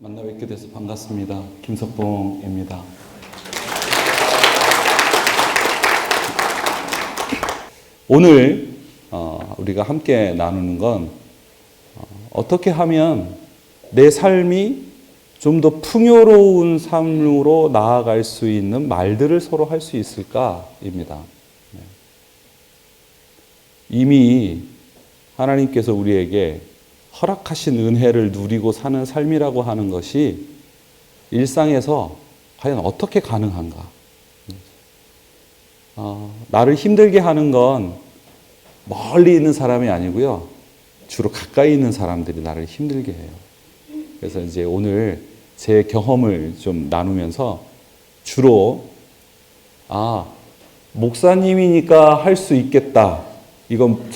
만나 뵙게 돼서 반갑습니다. 김석봉입니다. 오늘 우리가 함께 나누는 건 어떻게 하면 내 삶이 좀 더 풍요로운 삶으로 나아갈 수 있는 말들을 서로 할 수 있을까입니다. 이미 하나님께서 우리에게 허락하신 은혜를 누리고 사는 삶이라고 하는 것이 일상에서 과연 어떻게 가능한가? 나를 힘들게 하는 건 멀리 있는 사람이 아니고요. 주로 가까이 있는 사람들이 나를 힘들게 해요. 그래서 이제 오늘 제 경험을 좀 나누면서 주로 목사님이니까 할 수 있겠다. 이건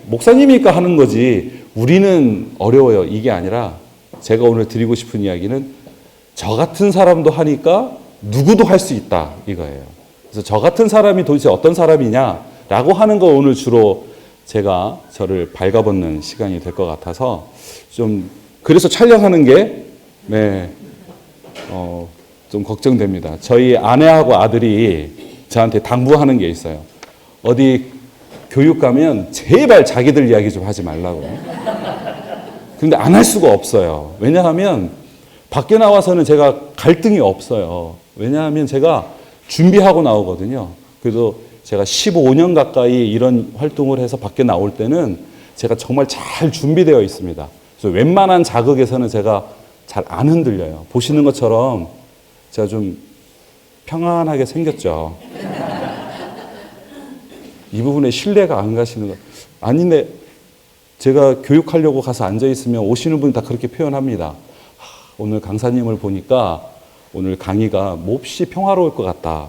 목사님이니까 하는 거지 우리는 어려워요. 이게 아니라 제가 오늘 드리고 싶은 이야기는 저 같은 사람도 하니까 누구도 할 수 있다 이거예요. 그래서 저 같은 사람이 도대체 어떤 사람이냐라고 하는 거 오늘 주로 제가 저를 발가벗는 시간이 될 것 같아서 좀 그래서 촬영하는 게 좀 걱정됩니다. 저희 아내하고 아들이 저한테 당부하는 게 있어요. 어디 교육 가면 제발 자기들 이야기 좀 하지 말라고. 근데 안 할 수가 없어요. 왜냐하면 밖에 나와서는 제가 갈등이 없어요. 왜냐하면 제가 준비하고 나오거든요. 그래도 제가 15년 가까이 이런 활동을 해서 밖에 나올 때는 제가 정말 잘 준비되어 있습니다. 그래서 웬만한 자극에서는 제가 잘 안 흔들려요. 보시는 것처럼 제가 좀 평안하게 생겼죠. 이 부분에 신뢰가 안 가시는 거 아닌데 제가 교육하려고 가서 앉아있으면 오시는 분이 다 그렇게 표현합니다. 오늘 강사님을 보니까 오늘 강의가 몹시 평화로울 것 같다.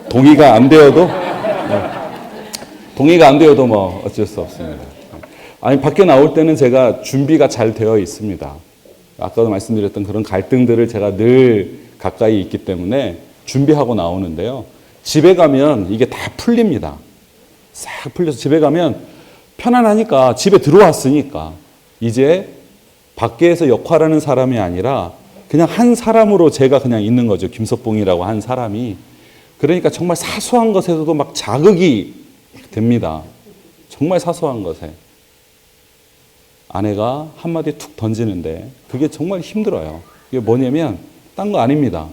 동의가 안 되어도 뭐 어쩔 수 없습니다. 아니 밖에 나올 때는 제가 준비가 잘 되어 있습니다. 아까도 말씀드렸던 그런 갈등들을 제가 늘 가까이 있기 때문에 준비하고 나오는데요. 집에 가면 이게 다 풀립니다. 싹 풀려서 집에 가면 편안하니까 집에 들어왔으니까 이제 밖에서 역할하는 사람이 아니라 그냥 한 사람으로 제가 그냥 있는 거죠. 김석봉이라고 한 사람이. 그러니까 정말 사소한 것에서도 막 자극이 됩니다. 정말 사소한 것에. 아내가 한마디 툭 던지는데 그게 정말 힘들어요. 이게 뭐냐면 딴 거 아닙니다.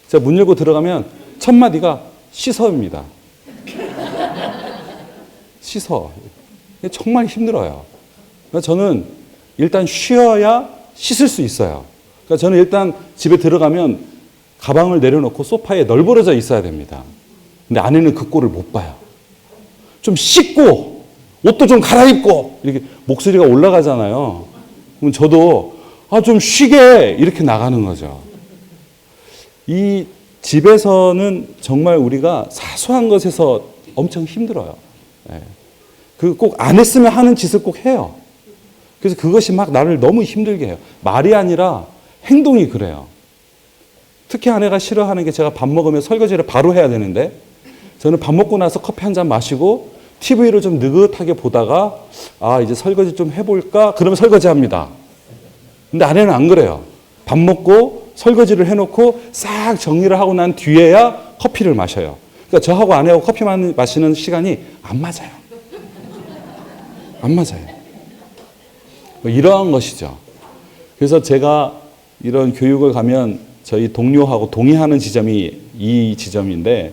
제가 문 열고 들어가면 첫 마디가 씻어입니다. 씻어. 이게 정말 힘들어요. 그러니까 저는 일단 쉬어야 씻을 수 있어요. 그러니까 저는 일단 집에 들어가면 가방을 내려놓고 소파에 널브러져 있어야 됩니다. 근데 아내는 그 꼴을 못 봐요. 좀 씻고 옷도 좀 갈아입고 이렇게 목소리가 올라가잖아요. 그럼 저도 좀 쉬게 이렇게 나가는 거죠. 이 집에서는 정말 우리가 사소한 것에서 엄청 힘들어요. 그 꼭 안 했으면 하는 짓을 꼭 해요. 그래서 그것이 막 나를 너무 힘들게 해요. 말이 아니라 행동이 그래요. 특히 아내가 싫어하는 게 제가 밥 먹으면 설거지를 바로 해야 되는데 저는 밥 먹고 나서 커피 한 잔 마시고 TV를 좀 느긋하게 보다가 이제 설거지 좀 해볼까? 그러면 설거지합니다. 근데 아내는 안 그래요. 밥 먹고 설거지를 해놓고 싹 정리를 하고 난 뒤에야 커피를 마셔요. 그러니까 저하고 아내하고 커피 마시는 시간이 안 맞아요. 안 맞아요. 뭐 이러한 것이죠. 그래서 제가 이런 교육을 가면 저희 동료하고 동의하는 지점이 이 지점인데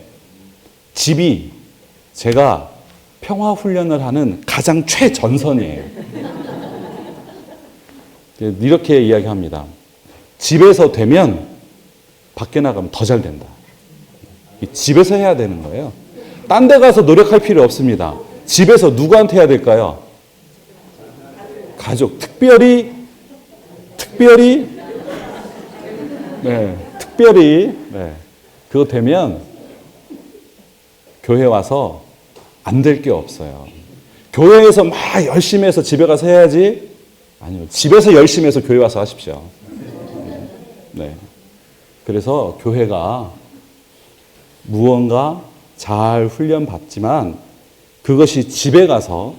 집이 제가 평화훈련을 하는 가장 최전선이에요. 이렇게 이야기합니다. 집에서 되면 밖에 나가면 더 잘 된다. 집에서 해야 되는 거예요. 딴 데 가서 노력할 필요 없습니다. 집에서 누구한테 해야 될까요? 가족. 특별히 그거 되면 교회 와서 안 될 게 없어요. 교회에서 막 열심히 해서 집에 가서 해야지. 아니요. 집에서 열심히 해서 교회 와서 하십시오. 그래서 교회가 무언가 잘 훈련받지만 그것이 집에 가서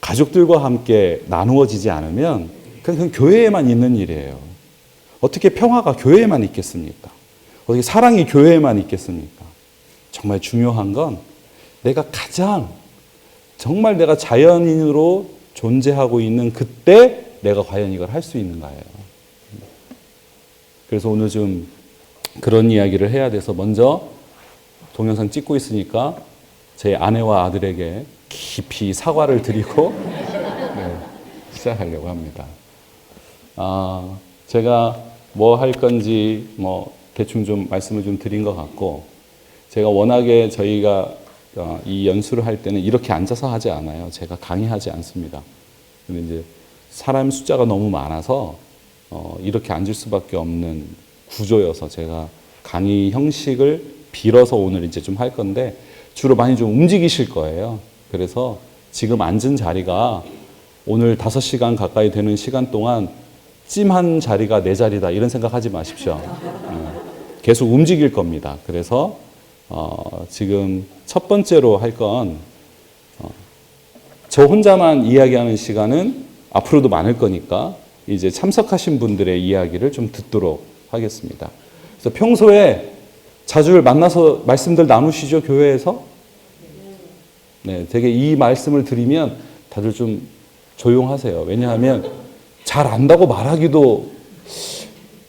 가족들과 함께 나누어지지 않으면 그건 교회에만 있는 일이에요. 어떻게 평화가 교회에만 있겠습니까? 어떻게 사랑이 교회에만 있겠습니까? 정말 중요한 건 내가 가장 정말 내가 자연인으로 존재하고 있는 그때 내가 과연 이걸 할 수 있는가예요. 그래서 오늘 좀 그런 이야기를 해야 돼서 먼저 동영상 찍고 있으니까 제 아내와 아들에게 깊이 사과를 드리고 시작하려고 합니다. 제가 뭐 할 건지 뭐 대충 좀 말씀을 좀 드린 것 같고, 제가 워낙에 저희가 이 연수를 할 때는 이렇게 앉아서 하지 않아요. 제가 강의하지 않습니다. 근데 이제 사람 숫자가 너무 많아서 이렇게 앉을 수밖에 없는 구조여서 제가 강의 형식을 빌어서 오늘 이제 좀 할 건데, 주로 많이 좀 움직이실 거예요. 그래서 지금 앉은 자리가 오늘 5시간 가까이 되는 시간 동안 찜한 자리가 내 자리다 이런 생각하지 마십시오. 계속 움직일 겁니다. 그래서 지금 첫 번째로 할 건 저 혼자만 이야기하는 시간은 앞으로도 많을 거니까 이제 참석하신 분들의 이야기를 좀 듣도록 하겠습니다. 그래서 평소에 자주 만나서 말씀들 나누시죠, 교회에서? 네, 되게 이 말씀을 드리면 다들 좀 조용하세요. 왜냐하면 잘 안다고 말하기도,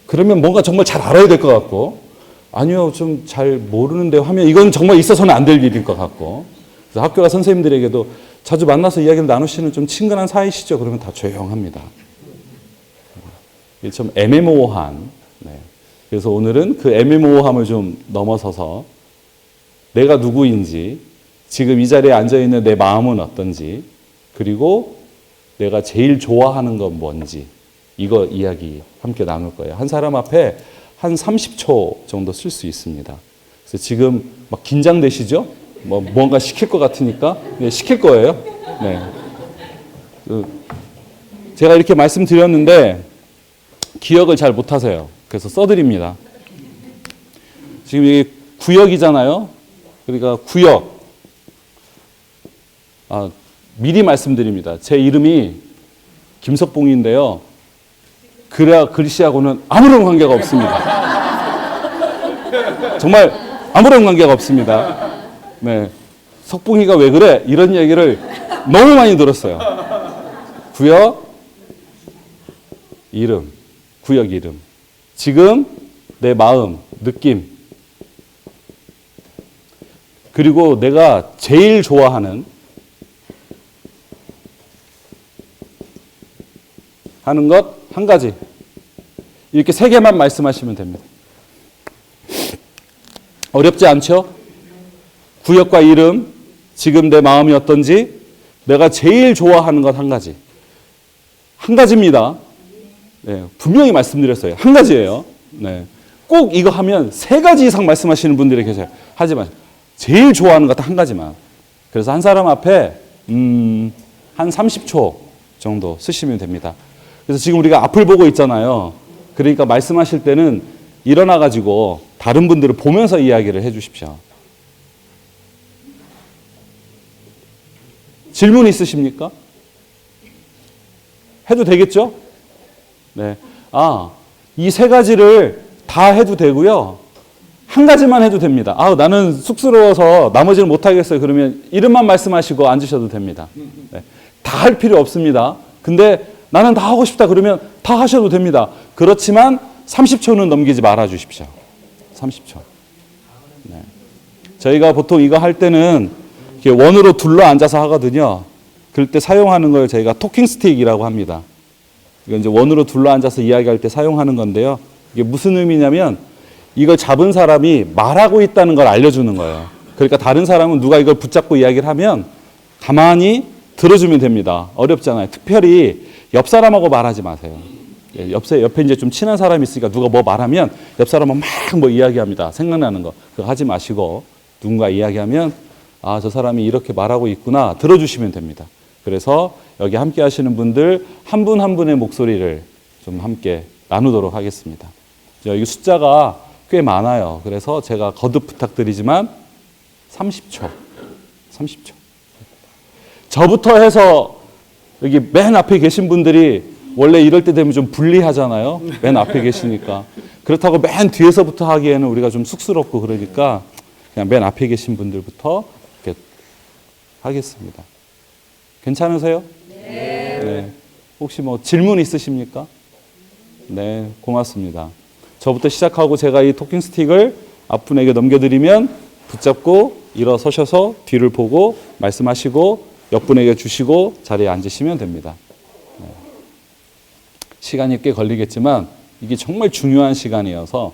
그러면 뭔가 정말 잘 알아야 될 것 같고, 아니요, 좀 잘 모르는데 하면 이건 정말 있어서는 안 될 일일 것 같고, 그래서 학교가 선생님들에게도 자주 만나서 이야기를 나누시는 좀 친근한 사이시죠? 그러면 다 조용합니다. 이게 좀 애매모호한, 그래서 오늘은 그 애매모호함을 좀 넘어서서 내가 누구인지, 지금 이 자리에 앉아있는 내 마음은 어떤지, 그리고 내가 제일 좋아하는 건 뭔지, 이거 이야기 함께 나눌 거예요. 한 사람 앞에 한 30초 정도 쓸 수 있습니다. 그래서 지금 막 긴장되시죠? 뭔가 시킬 것 같으니까 시킬 거예요. 네. 제가 이렇게 말씀드렸는데 기억을 잘 못하세요. 그래서 써드립니다. 지금 이게 구역이잖아요. 그러니까 구역. 미리 말씀드립니다. 제 이름이 김석봉인데요. 글씨하고는 아무런 관계가 없습니다. 정말 아무런 관계가 없습니다. 네. 석봉이가 왜 그래? 이런 얘기를 너무 많이 들었어요. 구역, 이름, 구역 이름. 지금 내 마음, 느낌. 그리고 내가 제일 좋아하는 하는 것 한 가지. 이렇게 3개만 말씀하시면 됩니다. 어렵지 않죠? 구역과 이름, 지금 내 마음이 어떤지, 내가 제일 좋아하는 것 한 가지. 한 가지입니다. 네, 분명히 말씀드렸어요. 한 가지예요. 네. 꼭 이거 하면 3가지 이상 말씀하시는 분들이 계세요. 하지 마세요. 제일 좋아하는 것 한 가지만. 그래서 한 사람 앞에 한 30초 정도 쓰시면 됩니다. 그래서 지금 우리가 앞을 보고 있잖아요. 그러니까 말씀하실 때는 일어나가지고 다른 분들을 보면서 이야기를 해 주십시오. 질문 있으십니까? 해도 되겠죠? 네. 이 3가지를 다 해도 되고요. 한 가지만 해도 됩니다. 나는 쑥스러워서 나머지는 못하겠어요. 그러면 이름만 말씀하시고 앉으셔도 됩니다. 네. 다 할 필요 없습니다. 근데 나는 다 하고 싶다 그러면 다 하셔도 됩니다. 그렇지만 30초는 넘기지 말아 주십시오. 30초. 네. 저희가 보통 이거 할 때는 이렇게 원으로 둘러 앉아서 하거든요. 그럴 때 사용하는 걸 저희가 토킹 스틱이라고 합니다. 이건 이제 원으로 둘러 앉아서 이야기할 때 사용하는 건데요. 이게 무슨 의미냐면 이걸 잡은 사람이 말하고 있다는 걸 알려주는 거예요. 그러니까 다른 사람은 누가 이걸 붙잡고 이야기를 하면 가만히 들어주면 됩니다. 어렵잖아요. 특별히 옆 사람하고 말하지 마세요. 옆에 이제 좀 친한 사람이 있으니까 누가 뭐 말하면 옆 사람은 막 뭐 이야기합니다. 생각나는 거. 그거 하지 마시고 누군가 이야기하면 저 사람이 이렇게 말하고 있구나 들어주시면 됩니다. 그래서 여기 함께 하시는 분들 한 분 한 분의 목소리를 좀 함께 나누도록 하겠습니다. 여기 숫자가 꽤 많아요. 그래서 제가 거듭 부탁드리지만 30초. 저부터 해서 여기 맨 앞에 계신 분들이 원래 이럴 때 되면 좀 불리하잖아요. 맨 앞에 계시니까. 그렇다고 맨 뒤에서부터 하기에는 우리가 좀 쑥스럽고 그러니까 그냥 맨 앞에 계신 분들부터 이렇게 하겠습니다. 괜찮으세요? 네. 혹시 뭐 질문 있으십니까? 네, 고맙습니다. 저부터 시작하고 제가 이 토킹 스틱을 앞분에게 넘겨드리면 붙잡고 일어서셔서 뒤를 보고 말씀하시고 옆분에게 주시고 자리에 앉으시면 됩니다. 네. 시간이 꽤 걸리겠지만 이게 정말 중요한 시간이어서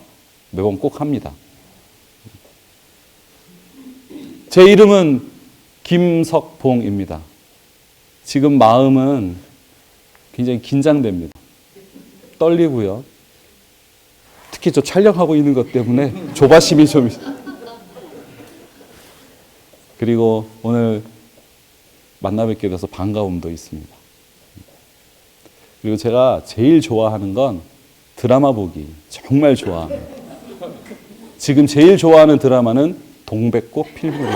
매번 꼭 합니다. 제 이름은 김석봉입니다. 지금 마음은 굉장히 긴장됩니다. 떨리고요. 특히 저 촬영하고 있는 것 때문에 조바심이 좀 그리고 오늘 만나 뵙게 돼서 반가움도 있습니다. 그리고 제가 제일 좋아하는 건 드라마 보기 정말 좋아합니다. 지금 제일 좋아하는 드라마는 동백꽃 필부리.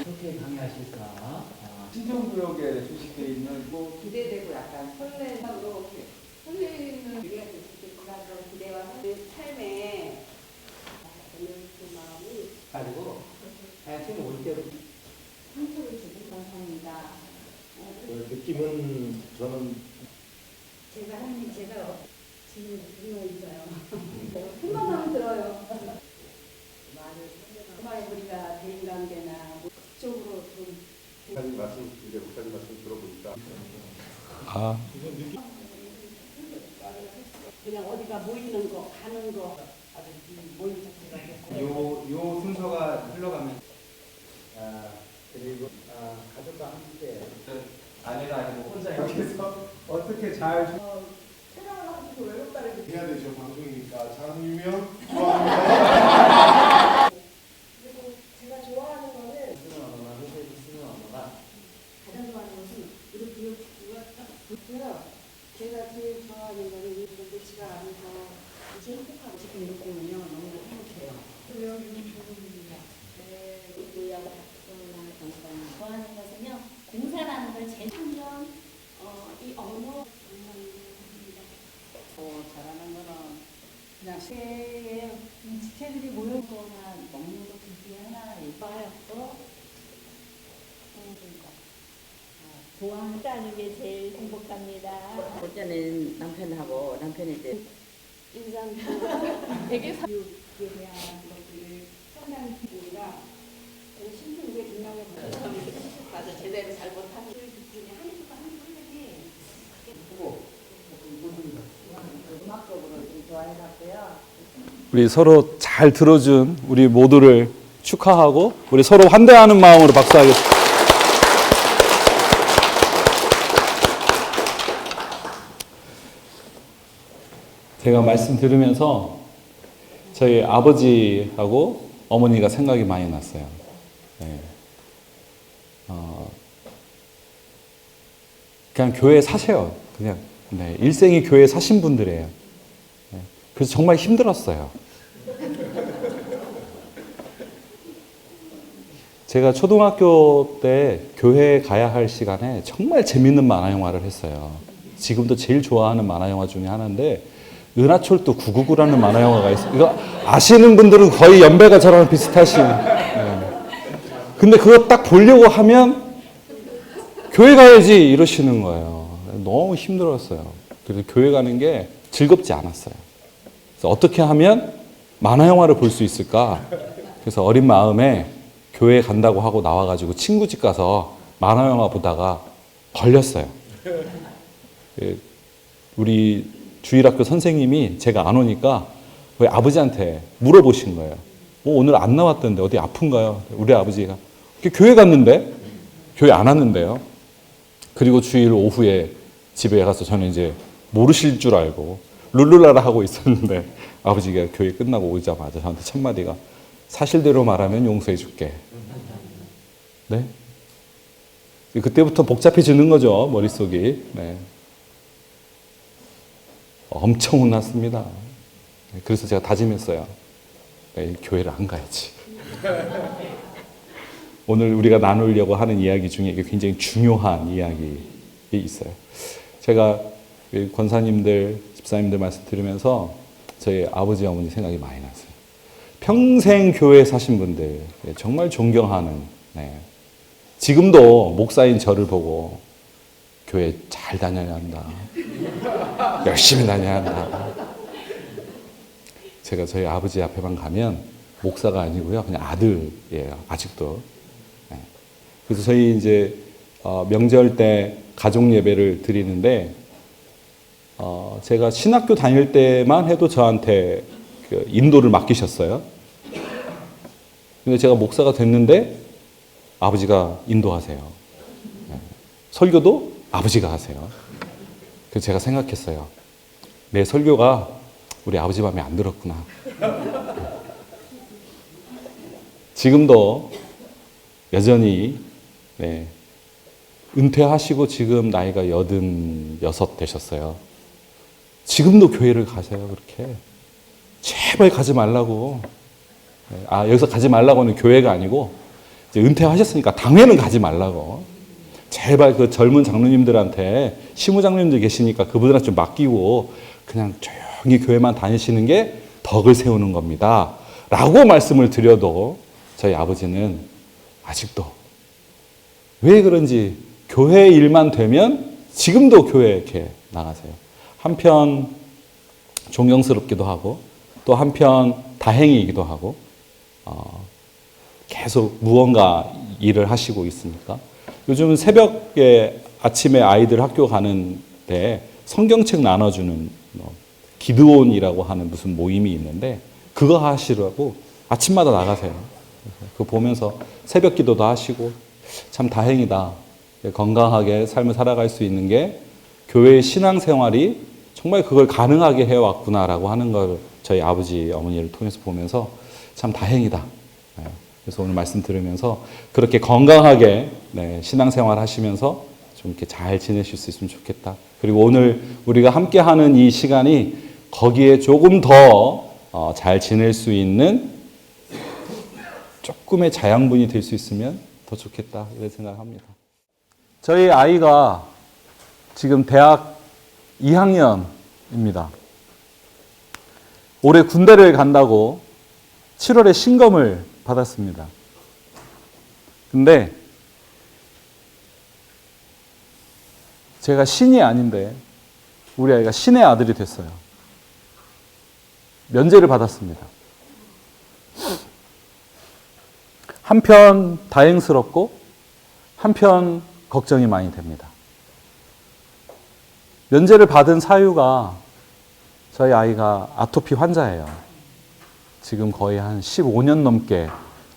그렇게 강의하실까? 신정구역에 소식되어 있는 뭐 기대되고 약간 설레로 설레는 우리가 그런 기대와 그 삶에 그 마음이 가지고 지금 올 때로 상처를 주고 감사합니다. 그 느낌은 저는 제가 하는 제가 지금 무슨 있어요. 큰만 하면 들어요. 정말 우리가 대인관계나 그쪽으로 좀 목사님 말씀 이제 목사님 말씀 들어보니까 아, 그냥 어디가 모이는 거 가는 거 아주 모임 자체가 요 순서가 흘러가면 그리고 가족과 함께 아내가 아니고 혼자 여기서 어떻게 잘 촬영을 하고 외롭다 이렇게 해야 되죠. 방송이니까 장유명 좋아합니다. 그리고 제가 좋아하는 거는 쓰는 언어나 회사에서 쓰는 언어가 가장 좋아하는 것은 우리 교육부가 딱 좋고요. 제가 제일 좋아하는 거는 이 공부치가 안에서 이제 행복하고 지금 이렇게 보면 너무 행복해요. 그래요? 좋습니다. 네, 요양 박수나 감사합니다. 좋아하는 것은요, 공사라는 걸 제일 한전 이 언어 정말 합니다. 잘하는 거는 그냥 새해 지체들이 모여있거나 먹는 거 둘 중에 하나 이거였고, 좋아하는 게 제일 행복합니다. 어제는 남편하고 남편이 이제 인상 되게 교육에 대한 것들을 상당히 우리가 신분 우리의 중요하게 맞아 제대로 잘 못하는 중에 한국과 한국이 음악적으로 좀 좋아해갖고요. 우리 서로 잘 들어준 우리 모두를 축하하고 우리 서로 환대하는 마음으로 박수하겠습니다. 제가 말씀 들으면서 저희 아버지하고 어머니가 생각이 많이 났어요. 네. 그냥 교회 사세요. 그냥 네, 일생이 교회 사신 분들이에요. 네. 그래서 정말 힘들었어요. 제가 초등학교 때 교회에 가야 할 시간에 정말 재밌는 만화 영화를 했어요. 지금도 제일 좋아하는 만화 영화 중에 하나인데 은하철도 999라는 만화 영화가 있어요. 이거 아시는 분들은 거의 연배가 저랑 비슷하신. 네. 근데 그거 딱 보려고 하면 교회 가야지 이러시는 거예요. 너무 힘들었어요. 그래서 교회 가는 게 즐겁지 않았어요. 그래서 어떻게 하면 만화 영화를 볼 수 있을까? 그래서 어린 마음에 교회 간다고 하고 나와가지고 친구 집 가서 만화 영화 보다가 걸렸어요. 우리 주일학교 선생님이 제가 안 오니까 거의 아버지한테 물어보신 거예요. 오늘 안 나왔던데 어디 아픈가요? 우리 아버지가 교회 갔는데 교회 안 왔는데요. 그리고 주일 오후에 집에 가서 저는 이제 모르실 줄 알고 룰루라라 하고 있었는데 아버지가 교회 끝나고 오자마자 저한테 첫 마디가 사실대로 말하면 용서해 줄게. 네? 그때부터 복잡해지는 거죠, 머릿속이. 네. 엄청 혼났습니다. 그래서 제가 다짐했어요. 네, 교회를 안 가야지. 오늘 우리가 나누려고 하는 이야기 중에 이게 굉장히 중요한 이야기 있어요. 제가 권사님들, 집사님들 말씀 들으면서 저희 아버지, 어머니 생각이 많이 났어요. 평생 교회에 사신 분들, 정말 존경하는, 지금도 목사인 저를 보고 교회 잘 다녀야 한다. 열심히 다녀야 한다. 제가 저희 아버지 앞에만 가면 목사가 아니고요. 그냥 아들이에요. 아직도. 그래서 저희 이제 명절 때 가족 예배를 드리는데 제가 신학교 다닐 때만 해도 저한테 그 인도를 맡기셨어요. 근데 제가 목사가 됐는데 아버지가 인도하세요. 설교도 아버지가 하세요. 그래서 제가 생각했어요. 내 설교가 우리 아버지 마음에 안 들었구나. 지금도 여전히 은퇴하시고 지금 나이가 86 되셨어요. 지금도 교회를 가세요. 그렇게. 제발 가지 말라고. 여기서 가지 말라고는 교회가 아니고 이제 은퇴하셨으니까 당회는 가지 말라고. 제발 그 젊은 장로님들한테 시무장로님들 계시니까 그분들한테 좀 맡기고 그냥 조용히 교회만 다니시는 게 덕을 세우는 겁니다. 라고 말씀을 드려도 저희 아버지는 아직도 왜 그런지 교회 일만 되면 지금도 교회에 이렇게 나가세요. 한편 존경스럽기도 하고 또 한편 다행이기도 하고 계속 무언가 일을 하시고 있으니까 요즘은 새벽에 아침에 아이들 학교 가는데 성경책 나눠주는 기드온이라고 하는 무슨 모임이 있는데 그거 하시라고 아침마다 나가세요. 그거 보면서 새벽 기도도 하시고 참 다행이다. 건강하게 삶을 살아갈 수 있는 게 교회의 신앙생활이 정말 그걸 가능하게 해왔구나라고 하는 걸 저희 아버지, 어머니를 통해서 보면서 참 다행이다. 그래서 오늘 말씀 들으면서 그렇게 건강하게 신앙생활 하시면서 좀 이렇게 잘 지내실 수 있으면 좋겠다. 그리고 오늘 우리가 함께하는 이 시간이 거기에 조금 더 잘 지낼 수 있는 조금의 자양분이 될 수 있으면 더 좋겠다 이런 생각합니다. 저희 아이가 지금 대학 2학년입니다. 올해 군대를 간다고 7월에 신검을 받았습니다. 근데 제가 신이 아닌데 우리 아이가 신의 아들이 됐어요. 면제를 받았습니다. 한편 다행스럽고 한편 걱정이 많이 됩니다. 면제를 받은 사유가 저희 아이가 아토피 환자예요. 지금 거의 한 15년 넘게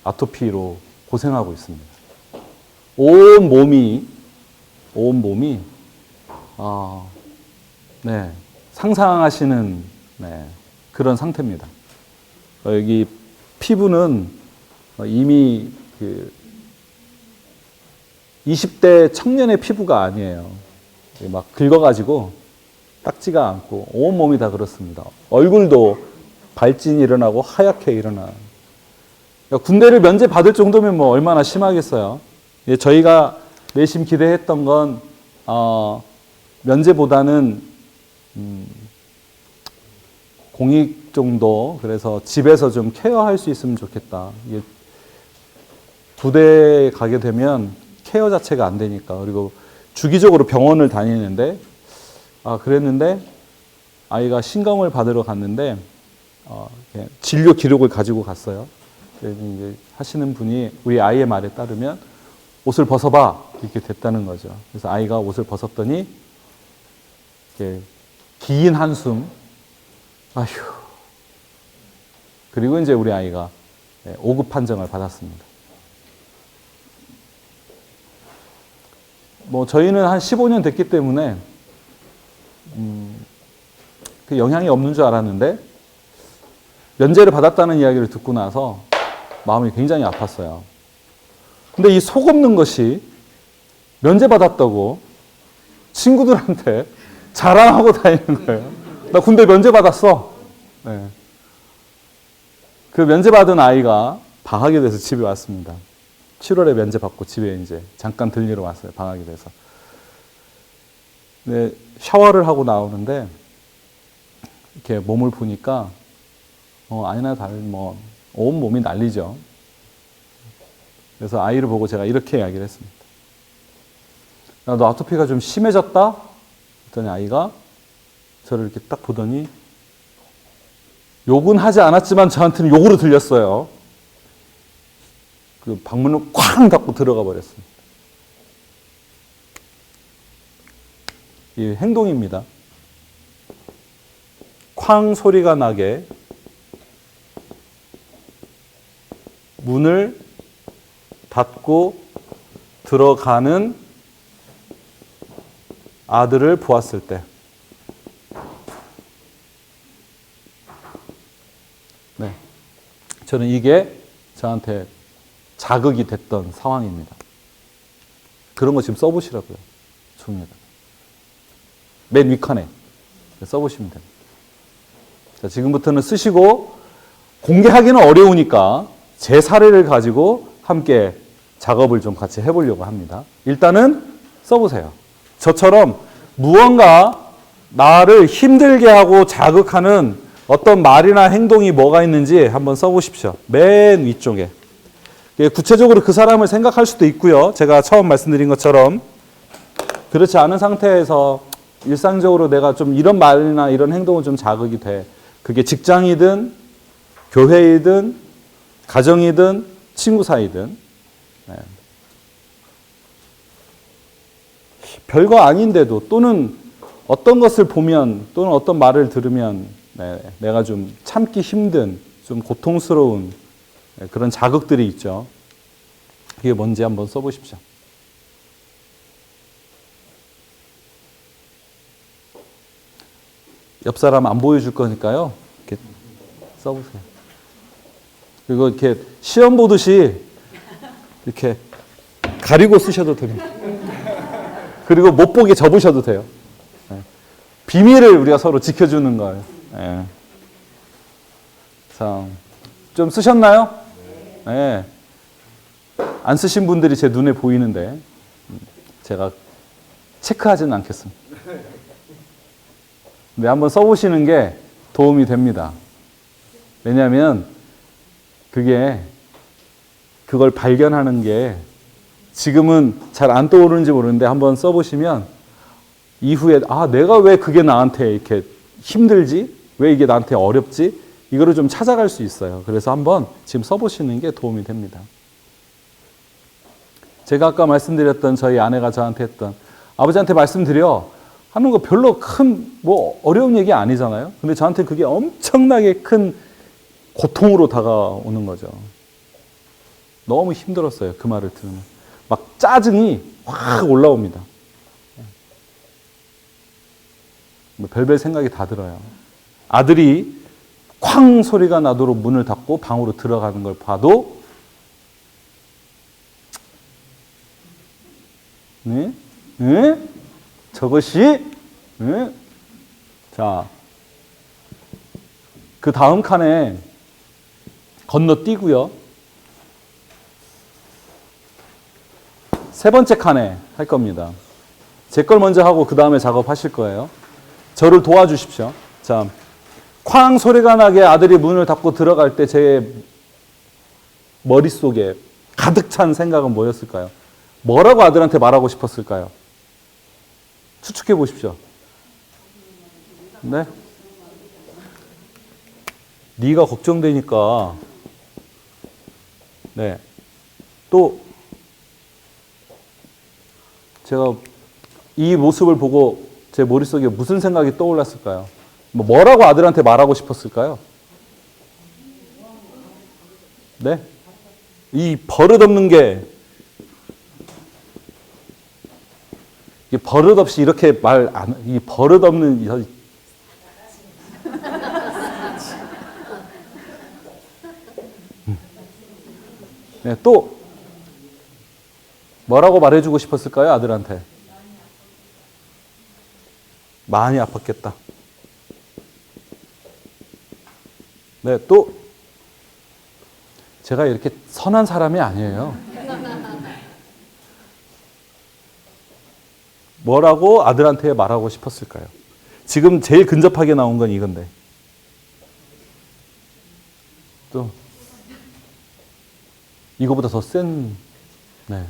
아토피로 고생하고 있습니다. 온 몸이 상상하시는 그런 상태입니다. 여기 피부는 이미 20대 청년의 피부가 아니에요. 막 긁어가지고 닦지가 않고 온 몸이 다 그렇습니다. 얼굴도 발진이 일어나고 하얗게 일어나. 군대를 면제 받을 정도면 뭐 얼마나 심하겠어요. 저희가 내심 기대했던 건 면제보다는 공익 정도, 그래서 집에서 좀 케어할 수 있으면 좋겠다. 이게 부대에 가게 되면 케어 자체가 안 되니까. 그리고 주기적으로 병원을 다니는데 그랬는데 아이가 신검을 받으러 갔는데 진료 기록을 가지고 갔어요. 그래서 이제 하시는 분이 우리 아이의 말에 따르면 옷을 벗어봐 이렇게 됐다는 거죠. 그래서 아이가 옷을 벗었더니 이렇게 긴 한숨, 아휴. 그리고 이제 우리 아이가 5급 판정을 받았습니다. 저희는 한 15년 됐기 때문에 그 영향이 없는 줄 알았는데 면제를 받았다는 이야기를 듣고 나서 마음이 굉장히 아팠어요. 근데 이 속 없는 것이 면제 받았다고 친구들한테 자랑하고 다니는 거예요. 나 군대 면제 받았어. 그 면제 받은 아이가 방학이 돼서 집에 왔습니다. 7월에 면제 받고 집에 이제 잠깐 들리러 왔어요. 방학이 돼서. 네, 샤워를 하고 나오는데 이렇게 몸을 보니까 아니나 다른 뭐 온 몸이 난리죠. 그래서 아이를 보고 제가 이렇게 이야기를 했습니다. 야, 너 아토피가 좀 심해졌다? 그랬더니 아이가 저를 이렇게 딱 보더니 욕은 하지 않았지만 저한테는 욕으로 들렸어요. 그 방문을 쾅 닫고 들어가 버렸습니다. 이 행동입니다. 쾅 소리가 나게 문을 닫고 들어가는 아들을 보았을 때, 네, 저는 이게 저한테 자극이 됐던 상황입니다. 그런 거 지금 써보시라고요. 종이에다. 맨 윗칸에 써보시면 됩니다. 자, 지금부터는 쓰시고 공개하기는 어려우니까 제 사례를 가지고 함께 작업을 좀 같이 해보려고 합니다. 일단은 써보세요. 저처럼 무언가 나를 힘들게 하고 자극하는 어떤 말이나 행동이 뭐가 있는지 한번 써보십시오. 맨 위쪽에. 구체적으로 그 사람을 생각할 수도 있고요. 제가 처음 말씀드린 것처럼 그렇지 않은 상태에서 일상적으로 내가 좀 이런 말이나 이런 행동은 좀 자극이 돼. 그게 직장이든 교회이든 가정이든 친구 사이든. 네. 별거 아닌데도 또는 어떤 것을 보면 또는 어떤 말을 들으면 네, 내가 좀 참기 힘든 좀 고통스러운 네, 그런 자극들이 있죠. 그게 뭔지 한번 써보십시오. 옆 사람 안 보여줄 거니까요. 이렇게 써보세요. 그리고 이렇게 시험 보듯이 이렇게 가리고 쓰셔도 됩니다. 그리고 못 보게 접으셔도 돼요. 네. 비밀을 우리가 서로 지켜주는 거예요. 네. 자, 좀 쓰셨나요? 네. 안 쓰신 분들이 제 눈에 보이는데 제가 체크하지는 않겠습니다. 근데 한번 써보시는 게 도움이 됩니다. 왜냐하면 그걸 발견하는 게 지금은 잘 안 떠오르는지 모르는데 한번 써보시면 이후에 내가 왜 그게 나한테 이렇게 힘들지? 왜 이게 나한테 어렵지? 이거를 좀 찾아갈 수 있어요. 그래서 한번 지금 써보시는 게 도움이 됩니다. 제가 아까 말씀드렸던 저희 아내가 저한테 했던 아버지한테 말씀드려 하는 거 별로 큰 뭐 어려운 얘기 아니잖아요. 근데 저한테 그게 엄청나게 큰 고통으로 다가오는 거죠. 너무 힘들었어요. 그 말을 들으면. 막 짜증이 확 올라옵니다. 뭐 별별 생각이 다 들어요. 아들이 쾅 소리가 나도록 문을 닫고 방으로 들어가는 걸 봐도 네? 네? 저것이 네? 자, 그 다음 칸에 건너뛰고요. 세 번째 칸에 할 겁니다. 제 걸 먼저 하고 그 다음에 작업하실 거예요. 저를 도와주십시오. 자, 쾅 소리가 나게 아들이 문을 닫고 들어갈 때 제 머릿속에 가득 찬 생각은 뭐였을까요? 뭐라고 아들한테 말하고 싶었을까요? 추측해 보십시오. 네? 네가 걱정되니까 네. 또 제가 이 모습을 보고 제 머릿속에 무슨 생각이 떠올랐을까요? 뭐라고 아들한테 말하고 싶었을까요? 네? 이 버릇없는 게 버릇없이 이렇게 이 버릇없는 네, 또 뭐라고 말해주고 싶었을까요? 아들한테 많이 아팠겠다. 네, 또 제가 이렇게 선한 사람이 아니에요. 뭐라고 아들한테 말하고 싶었을까요? 지금 제일 근접하게 나온 건 이건데. 또 이거보다 더 센. 네.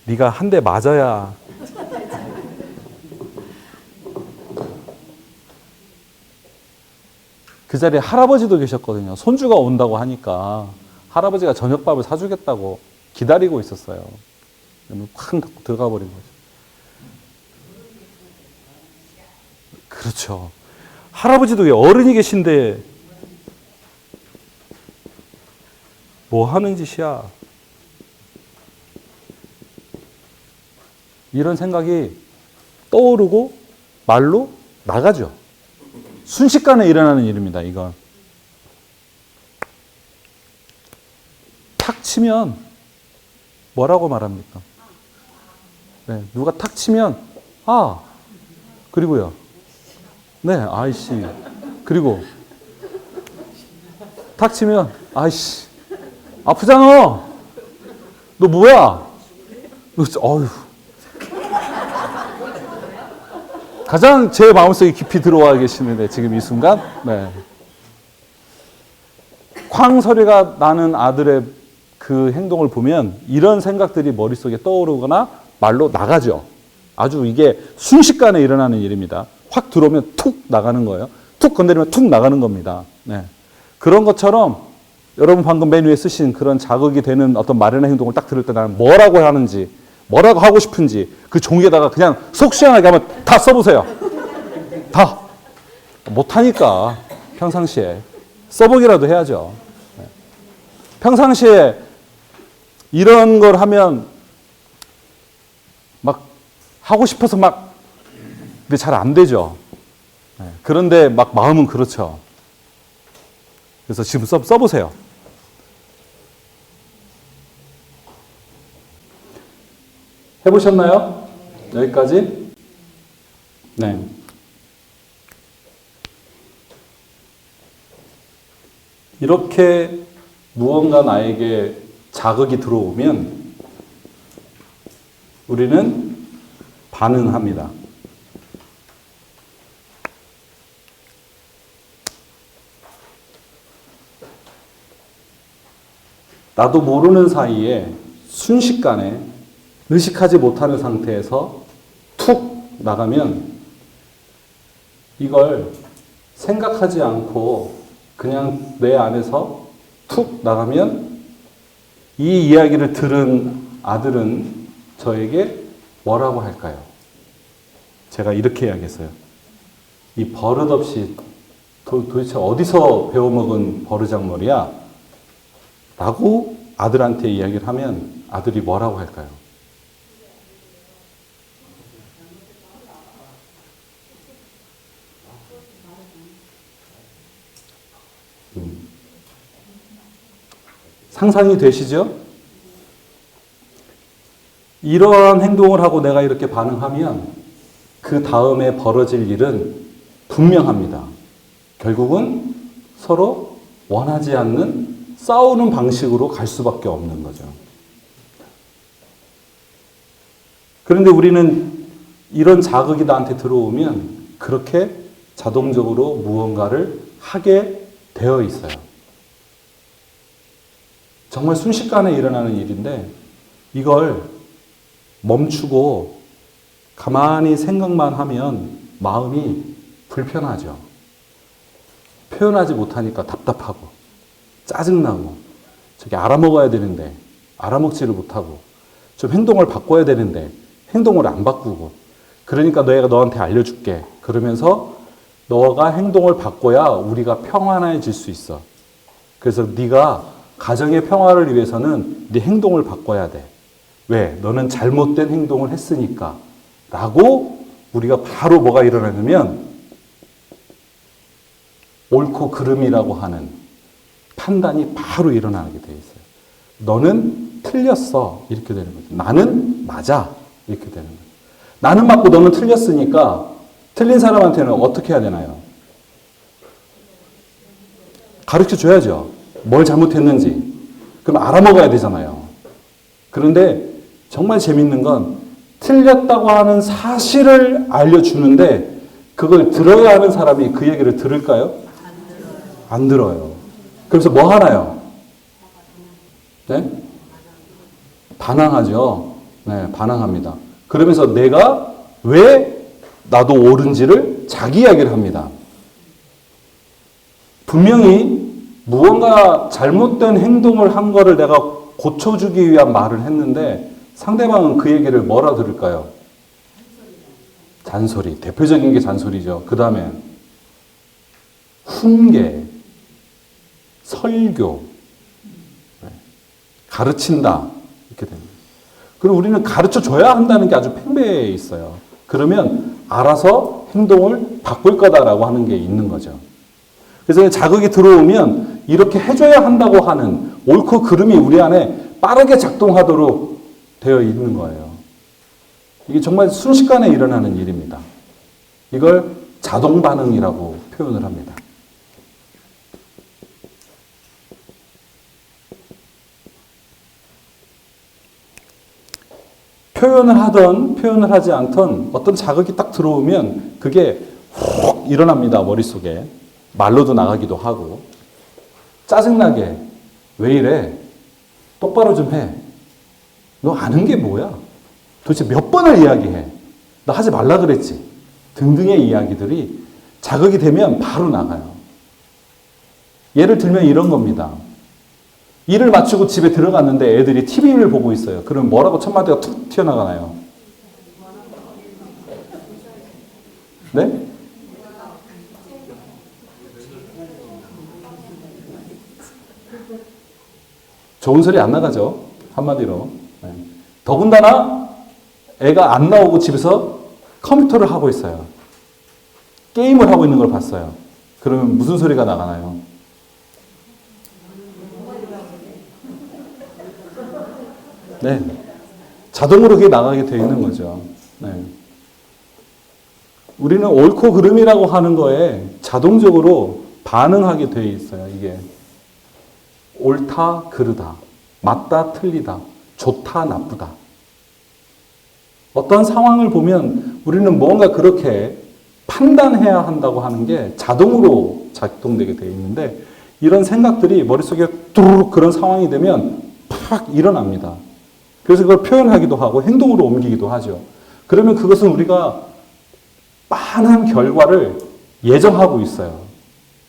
네가 한 대 맞아야. 그 자리에 할아버지도 계셨거든요. 손주가 온다고 하니까 할아버지가 저녁밥을 사주겠다고 기다리고 있었어요. 확 들어가 버린 거죠. 그렇죠. 할아버지도 왜 어른이 계신데 뭐 하는 짓이야? 이런 생각이 떠오르고 말로 나가죠. 순식간에 일어나는 일입니다, 이건. 탁 치면 뭐라고 말합니까? 네, 누가 탁 치면 아, 그리고요. 네, 아이씨. 그리고 탁 치면 아이씨. 아프잖아. 너 뭐야? 너 진짜 어휴. 가장 제 마음속에 깊이 들어와 계시는데 지금 이 순간, 네. 쾅 소리가 나는 아들의 그 행동을 보면 이런 생각들이 머릿속에 떠오르거나 말로 나가죠. 아주 이게 순식간에 일어나는 일입니다. 확 들어오면 툭 나가는 거예요. 툭 건드리면 툭 나가는 겁니다. 네. 그런 것처럼 여러분 방금 맨 위에 쓰신 그런 자극이 되는 어떤 말이나 행동을 딱 들을 때 나는 뭐라고 하는지, 뭐라고 하고 싶은지 그 종이에다가 그냥 속 시원하게 한번 다 써보세요. 다. 못하니까 평상시에 써보기라도 해야죠. 평상시에 이런 걸 하면 막 하고 싶어서 막 근데 잘 안 되죠. 그런데 막 마음은 그렇죠. 그래서 지금 써보세요. 해보셨나요? 여기까지? 네. 이렇게 무언가 나에게 자극이 들어오면 우리는 반응합니다. 나도 모르는 사이에 순식간에 의식하지 못하는 상태에서 툭 나가면 이걸 생각하지 않고 그냥 내 안에서 툭 나가면 이 이야기를 들은 아들은 저에게 뭐라고 할까요? 제가 이렇게 이야기했어요. 이 버릇없이 도대체 어디서 배워먹은 버르장머리야? 라고 아들한테 이야기를 하면 아들이 뭐라고 할까요? 상상이 되시죠? 이러한 행동을 하고 내가 이렇게 반응하면 그 다음에 벌어질 일은 분명합니다. 결국은 서로 원하지 않는 싸우는 방식으로 갈 수밖에 없는 거죠. 그런데 우리는 이런 자극이 나한테 들어오면 그렇게 자동적으로 무언가를 하게 되어 있어요. 정말 순식간에 일어나는 일인데 이걸 멈추고 가만히 생각만 하면 마음이 불편하죠. 표현하지 못하니까 답답하고 짜증나고 저기 알아먹어야 되는데 알아먹지를 못하고 좀 행동을 바꿔야 되는데 행동을 안 바꾸고 그러니까 내가 너한테 알려줄게. 그러면서 너가 행동을 바꿔야 우리가 평안해질 수 있어. 그래서 네가 가정의 평화를 위해서는 네 행동을 바꿔야 돼. 왜? 너는 잘못된 행동을 했으니까. 라고 우리가 바로 뭐가 일어나냐면 옳고 그름이라고 하는 판단이 바로 일어나게 돼 있어요. 너는 틀렸어. 이렇게 되는 거죠. 나는 맞아. 이렇게 되는 거죠. 나는 맞고 너는 틀렸으니까 틀린 사람한테는 어떻게 해야 되나요? 가르쳐 줘야죠. 뭘 잘못했는지. 그럼 알아먹어야 되잖아요. 그런데 정말 재밌는 건 틀렸다고 하는 사실을 알려주는데 그걸 들어야 하는 사람이 그 얘기를 들을까요? 안 들어요. 그래서 뭐 하나요? 네? 반항하죠. 네, 반항합니다. 그러면서 내가 왜 나도 옳은지를 자기 이야기를 합니다. 분명히 무언가 잘못된 행동을 한 거를 내가 고쳐주기 위한 말을 했는데 상대방은 그 얘기를 뭐라 들을까요? 잔소리. 대표적인 게 잔소리죠. 그 다음에 훈계, 설교, 가르친다. 이렇게 됩니다. 그리고 우리는 가르쳐 줘야 한다는 게 아주 팽배해 있어요. 그러면 알아서 행동을 바꿀 거다라고 하는 게 있는 거죠. 그래서 자극이 들어오면 이렇게 해줘야 한다고 하는 옳고 그름이 우리 안에 빠르게 작동하도록 되어 있는 거예요. 이게 정말 순식간에 일어나는 일입니다. 이걸 자동 반응이라고 표현을 합니다. 표현을 하던 표현을 하지 않던 어떤 자극이 딱 들어오면 그게 훅 일어납니다. 머릿속에. 말로도 나가기도 하고. 짜증나게 왜 이래? 똑바로 좀 해. 너 아는 게 뭐야? 도대체 몇 번을 이야기해? 나 하지 말라 그랬지. 등등의 이야기들이 자극이 되면 바로 나가요. 예를 들면 이런 겁니다. 일을 마치고 집에 들어갔는데 애들이 TV를 보고 있어요. 그럼 뭐라고 첫 마디가 툭 튀어나가나요? 네? 좋은 소리 안 나가죠. 한마디로. 네. 더군다나 애가 안 나오고 집에서 컴퓨터를 하고 있어요. 게임을 하고 있는 걸 봤어요. 그러면 무슨 소리가 나가나요? 네. 자동으로 그게 나가게 되어 있는 거죠. 네. 우리는 옳고 그름이라고 하는 거에 자동적으로 반응하게 되어 있어요. 이게 옳다, 그르다, 맞다, 틀리다, 좋다, 나쁘다. 어떤 상황을 보면 우리는 뭔가 그렇게 판단해야 한다고 하는 게 자동으로 작동되게 되어 있는데 이런 생각들이 머릿속에 뚜루룩 그런 상황이 되면 팍 일어납니다. 그래서 그걸 표현하기도 하고 행동으로 옮기기도 하죠. 그러면 그것은 우리가 빤한 결과를 예정하고 있어요.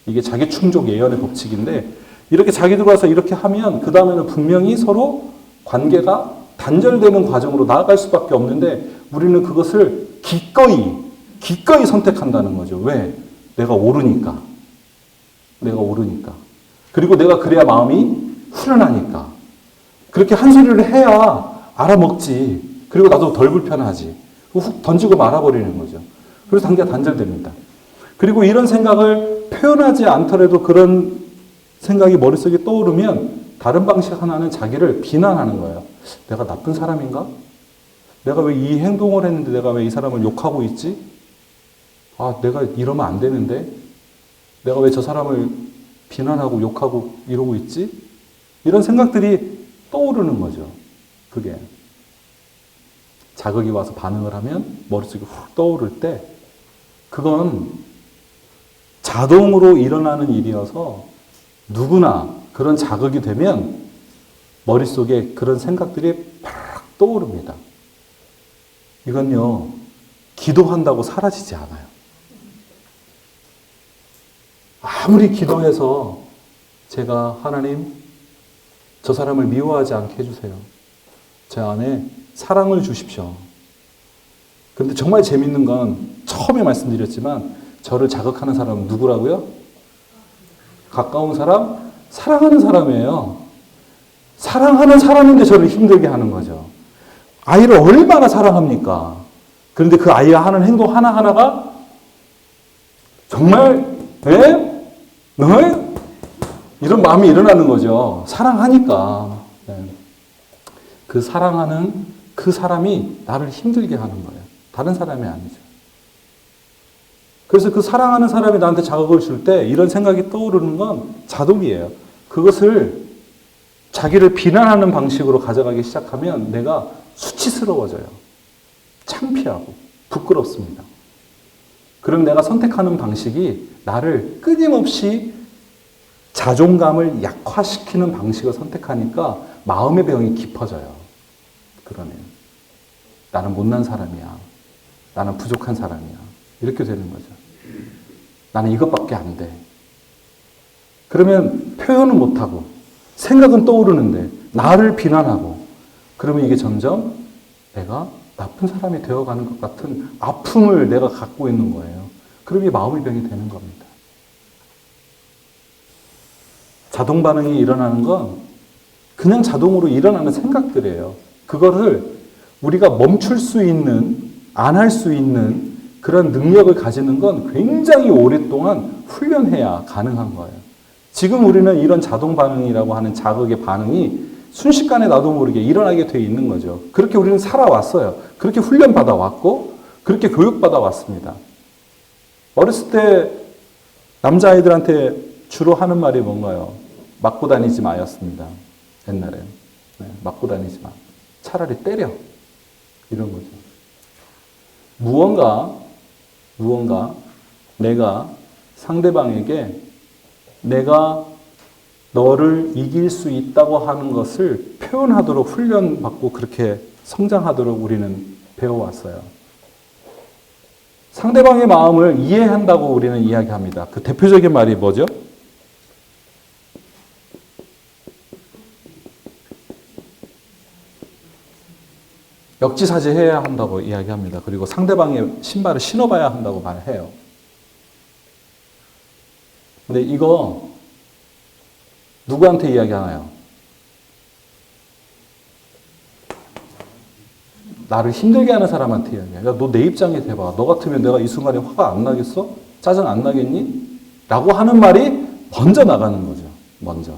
이게 자기 충족 예언의 법칙인데 이렇게 자기 들어와서 이렇게 하면 그 다음에는 분명히 서로 관계가 단절되는 과정으로 나아갈 수밖에 없는데 우리는 그것을 기꺼이 선택한다는 거죠. 왜? 내가 옳으니까. 내가 옳으니까. 그리고 내가 그래야 마음이 후련하니까. 그렇게 한 소리를 해야 알아먹지. 그리고 나도 덜 불편하지. 훅 던지고 말아버리는 거죠. 그래서 관계가 단절됩니다. 그리고 이런 생각을 표현하지 않더라도 그런 생각이 머릿속에 떠오르면 다른 방식 하나는 자기를 비난하는 거예요. 내가 나쁜 사람인가? 내가 왜 이 행동을 했는데 내가 왜 이 사람을 욕하고 있지? 아, 내가 이러면 안 되는데? 내가 왜 저 사람을 비난하고 욕하고 이러고 있지? 이런 생각들이 떠오르는 거죠. 그게. 자극이 와서 반응을 하면 머릿속에 훅 떠오를 때 그건 자동으로 일어나는 일이어서 누구나 그런 자극이 되면 머릿속에 그런 생각들이 팍 떠오릅니다. 이건요, 기도한다고 사라지지 않아요. 아무리 기도해서 제가 하나님, 저 사람을 미워하지 않게 해주세요. 제 안에 사랑을 주십시오. 근데 정말 재밌는 건 처음에 말씀드렸지만 저를 자극하는 사람은 누구라고요? 가까운 사람, 사랑하는 사람이에요. 사랑하는 사람인데 저를 힘들게 하는 거죠. 아이를 얼마나 사랑합니까? 그런데 그 아이가 하는 행동 하나하나가 정말 이런 마음이 일어나는 거죠. 사랑하니까. 그 사랑하는 그 사람이 나를 힘들게 하는 거예요. 다른 사람이 아니죠. 그래서 그 사랑하는 사람이 나한테 자극을 줄 때 이런 생각이 떠오르는 건 자동이에요. 그것을 자기를 비난하는 방식으로 가져가기 시작하면 내가 수치스러워져요. 창피하고 부끄럽습니다. 그럼 내가 선택하는 방식이 나를 끊임없이 자존감을 약화시키는 방식을 선택하니까 마음의 병이 깊어져요. 그러면 나는 못난 사람이야. 나는 부족한 사람이야. 이렇게 되는 거죠. 나는 이것밖에 안 돼. 그러면 표현은 못하고 생각은 떠오르는데 나를 비난하고 그러면 이게 점점 내가 나쁜 사람이 되어가는 것 같은 아픔을 내가 갖고 있는 거예요. 그럼 이 마음의 병이 되는 겁니다. 자동 반응이 일어나는 건 그냥 자동으로 일어나는 생각들이에요. 그거를 우리가 멈출 수 있는, 안 할 수 있는 그런 능력을 가지는 건 굉장히 오랫동안 훈련해야 가능한 거예요. 지금 우리는 이런 자동 반응이라고 하는 자극의 반응이 순식간에 나도 모르게 일어나게 돼 있는 거죠. 그렇게 우리는 살아왔어요. 그렇게 훈련받아 왔고, 그렇게 교육받아 왔습니다. 어렸을 때 남자아이들한테 주로 하는 말이 뭔가요? 맞고 다니지 마였습니다. 옛날에. 네, 맞고 다니지 마. 차라리 때려. 이런 거죠. 무언가 내가 상대방에게 내가 너를 이길 수 있다고 하는 것을 표현하도록 훈련받고 그렇게 성장하도록 우리는 배워왔어요. 상대방의 마음을 이해한다고 우리는 이야기합니다. 그 대표적인 말이 뭐죠? 역지사지해야 한다고 이야기합니다. 그리고 상대방의 신발을 신어봐야 한다고 말해요. 근데 이거 누구한테 이야기하나요? 나를 힘들게 하는 사람한테 이야기해요. 야, 너 내 입장에 대봐. 너 같으면 내가 이 순간에 화가 안 나겠어? 짜증 안 나겠니? 라고 하는 말이 먼저 나가는 거죠. 먼저.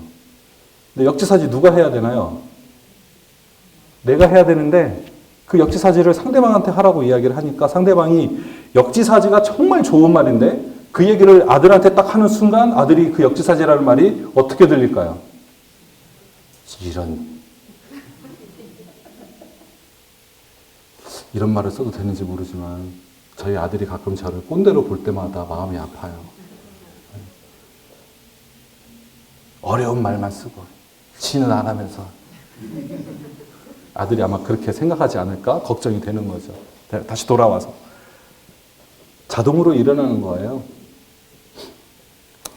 근데 역지사지 누가 해야 되나요? 내가 해야 되는데 그 역지사지를 상대방한테 하라고 이야기를 하니까 상대방이 역지사지가 정말 좋은 말인데 그 얘기를 아들한테 딱 하는 순간 아들이 그 역지사지라는 말이 어떻게 들릴까요? 이런 말을 써도 되는지 모르지만 저희 아들이 가끔 저를 꼰대로 볼 때마다 마음이 아파요. 어려운 말만 쓰고 지는 안 하면서 아들이 아마 그렇게 생각하지 않을까 걱정이 되는 거죠. 다시 돌아와서 자동으로 일어나는 거예요.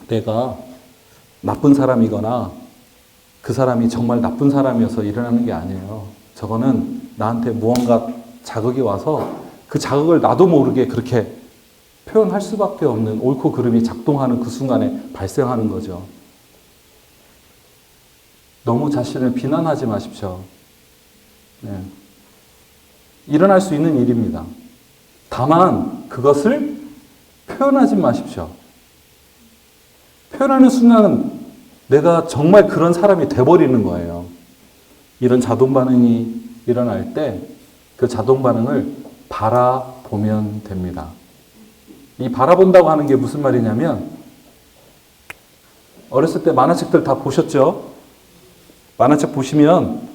내가 나쁜 사람이거나 그 사람이 정말 나쁜 사람이어서 일어나는 게 아니에요. 저거는 나한테 무언가 자극이 와서 그 자극을 나도 모르게 그렇게 표현할 수밖에 없는 옳고 그름이 작동하는 그 순간에 발생하는 거죠. 너무 자신을 비난하지 마십시오. 네. 일어날 수 있는 일입니다. 다만 그것을 표현하지 마십시오. 표현하는 순간 내가 정말 그런 사람이 돼버리는 거예요. 이런 자동 반응이 일어날 때 그 자동 반응을 바라보면 됩니다. 이 바라본다고 하는 게 무슨 말이냐면 어렸을 때 만화책들 다 보셨죠? 만화책 보시면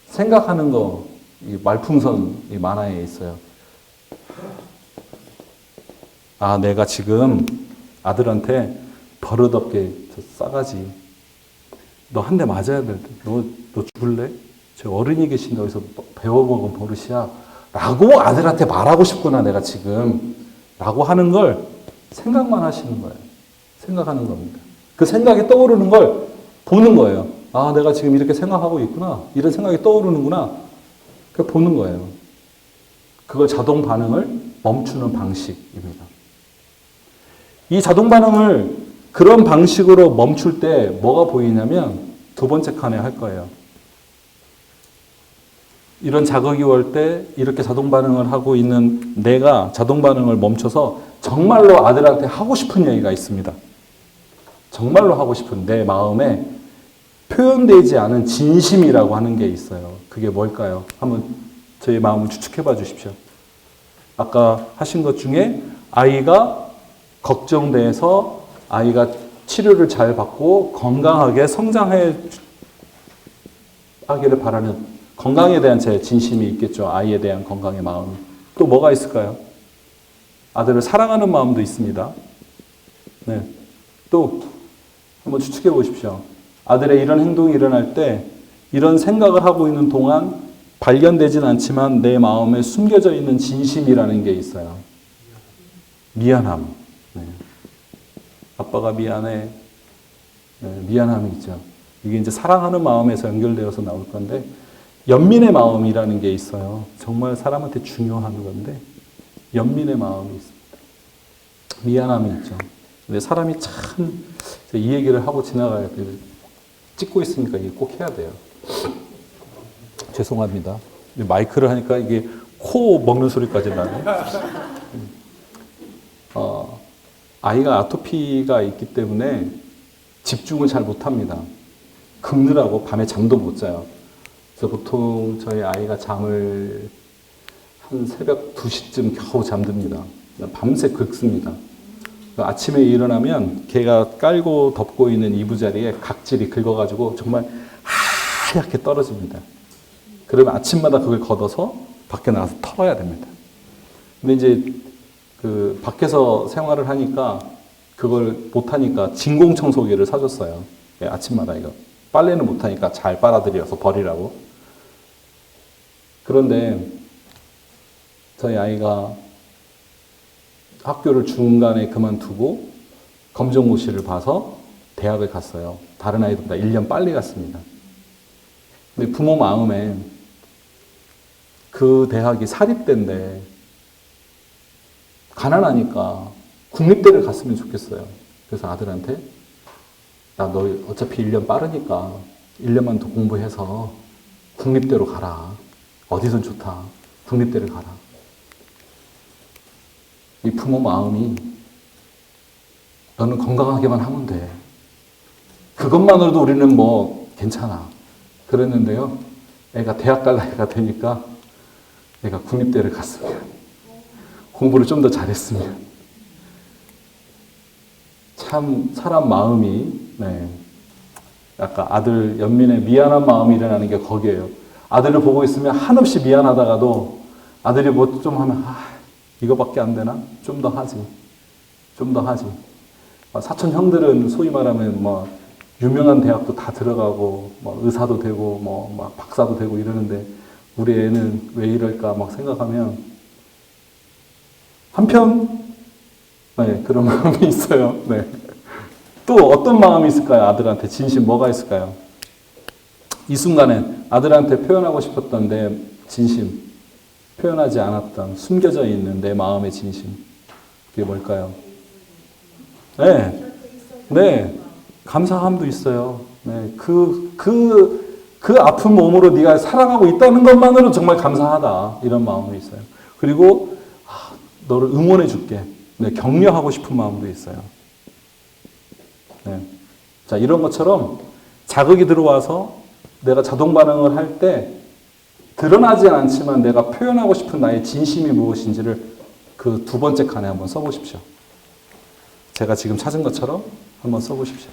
생각하는 거, 이 말풍선 이 만화에 있어요. 아, 내가 지금 아들한테 버릇없게 저 싸가지. 너 한 대 맞아야 될 때. 너 죽을래? 저 어른이 계신다고 해서 배워먹은 버릇이야. 라고 아들한테 말하고 싶구나, 내가 지금. 라고 하는 걸 생각만 하시는 거예요. 생각하는 겁니다. 그 생각이 떠오르는 걸 보는 거예요. 아, 내가 지금 이렇게 생각하고 있구나. 이런 생각이 떠오르는구나. 그 보는 거예요. 그걸 자동 반응을 멈추는 방식입니다. 이 자동 반응을 그런 방식으로 멈출 때 뭐가 보이냐면 두 번째 칸에 할 거예요. 이런 자극이 올 때 이렇게 자동 반응을 하고 있는 내가 자동 반응을 멈춰서 정말로 아들한테 하고 싶은 얘기가 있습니다. 정말로 하고 싶은 내 마음에 표현되지 않은 진심이라고 하는 게 있어요. 그게 뭘까요? 한번 저희 마음을 추측해 봐 주십시오. 아까 하신 것 중에 아이가 걱정돼서 아이가 치료를 잘 받고 건강하게 성장해 하기를 바라는 건강에 대한 제 진심이 있겠죠. 아이에 대한 건강의 마음. 또 뭐가 있을까요? 아들을 사랑하는 마음도 있습니다. 네. 또 한번 추측해 보십시오. 아들의 이런 행동이 일어날 때 이런 생각을 하고 있는 동안 발견되진 않지만 내 마음에 숨겨져 있는 진심이라는 게 있어요. 미안함. 네. 아빠가 미안해. 네, 미안함이 있죠. 이게 이제 사랑하는 마음에서 연결되어서 나올 건데 연민의 마음이라는 게 있어요. 정말 사람한테 중요한 건데 연민의 마음이 있습니다. 미안함이 있죠. 근데 사람이 참 이 얘기를 하고 지나가야 돼요. 찍고 있으니까 이게 꼭 해야 돼요. 죄송합니다. 마이크를 하니까 이게 코 먹는 소리까지 나네. 아이가 아토피가 있기 때문에 집중을 잘 못합니다. 긁느라고 밤에 잠도 못 자요. 그래서 보통 저희 아이가 잠을 한 새벽 2시쯤 겨우 잠듭니다. 밤새 긁습니다. 아침에 일어나면 걔가 깔고 덮고 있는 이부자리에 각질이 긁어가지고 정말 하얗게 떨어집니다. 그러면 아침마다 그걸 걷어서 밖에 나가서 털어야 됩니다. 근데 이제 그 밖에서 생활을 하니까 그걸 못하니까 진공청소기를 사줬어요. 예, 아침마다 이거. 빨래는 못하니까 잘 빨아들여서 버리라고. 그런데 저희 아이가 학교를 중간에 그만두고 검정고시를 봐서 대학을 갔어요. 다른 아이들보다 1년 빨리 갔습니다. 근데 부모 마음에 그 대학이 사립대인데 가난하니까 국립대를 갔으면 좋겠어요. 그래서 아들한테 야, 너 어차피 1년 빠르니까 1년만 더 공부해서 국립대로 가라. 어디든 좋다. 국립대를 가라. 이 부모 마음이 너는 건강하게만 하면 돼. 그것만으로도 우리는 뭐 괜찮아. 그랬는데요. 애가 대학 갈 나이가 되니까 애가 국립대를 갔으면 공부를 좀 더 잘했으면 참 사람 마음이 약간 아들 연민의 미안한 마음이 일어나는 게 거기에요. 아들을 보고 있으면 한없이 미안하다가도 아들이 뭐 좀 하면 이거밖에 안 되나? 좀 더 하지. 좀 더 하지. 사촌 형들은 소위 말하면 뭐 유명한 대학도 다 들어가고 뭐 의사도 되고 뭐 막 박사도 되고 이러는데 우리 애는 왜 이럴까 막 생각하면 한편 그런 마음이 있어요. 네. 또 어떤 마음이 있을까요? 아들한테 진심 뭐가 있을까요? 이 순간에 아들한테 표현하고 싶었던 내 진심, 표현하지 않았던 숨겨져 있는 내 마음의 진심, 그게 뭘까요? 네, 감사함도 있어요. 네, 그 아픈 몸으로 네가 살아가고 있다는 것만으로 정말 감사하다 이런 마음도 있어요. 그리고 너를 응원해 줄게. 네, 격려하고 싶은 마음도 있어요. 네. 자, 이런 것처럼 자극이 들어와서 내가 자동 반응을 할 때 드러나지 않지만 내가 표현하고 싶은 나의 진심이 무엇인지를 그 두 번째 칸에 한번 써보십시오. 제가 지금 찾은 것처럼 한번 써보십시오.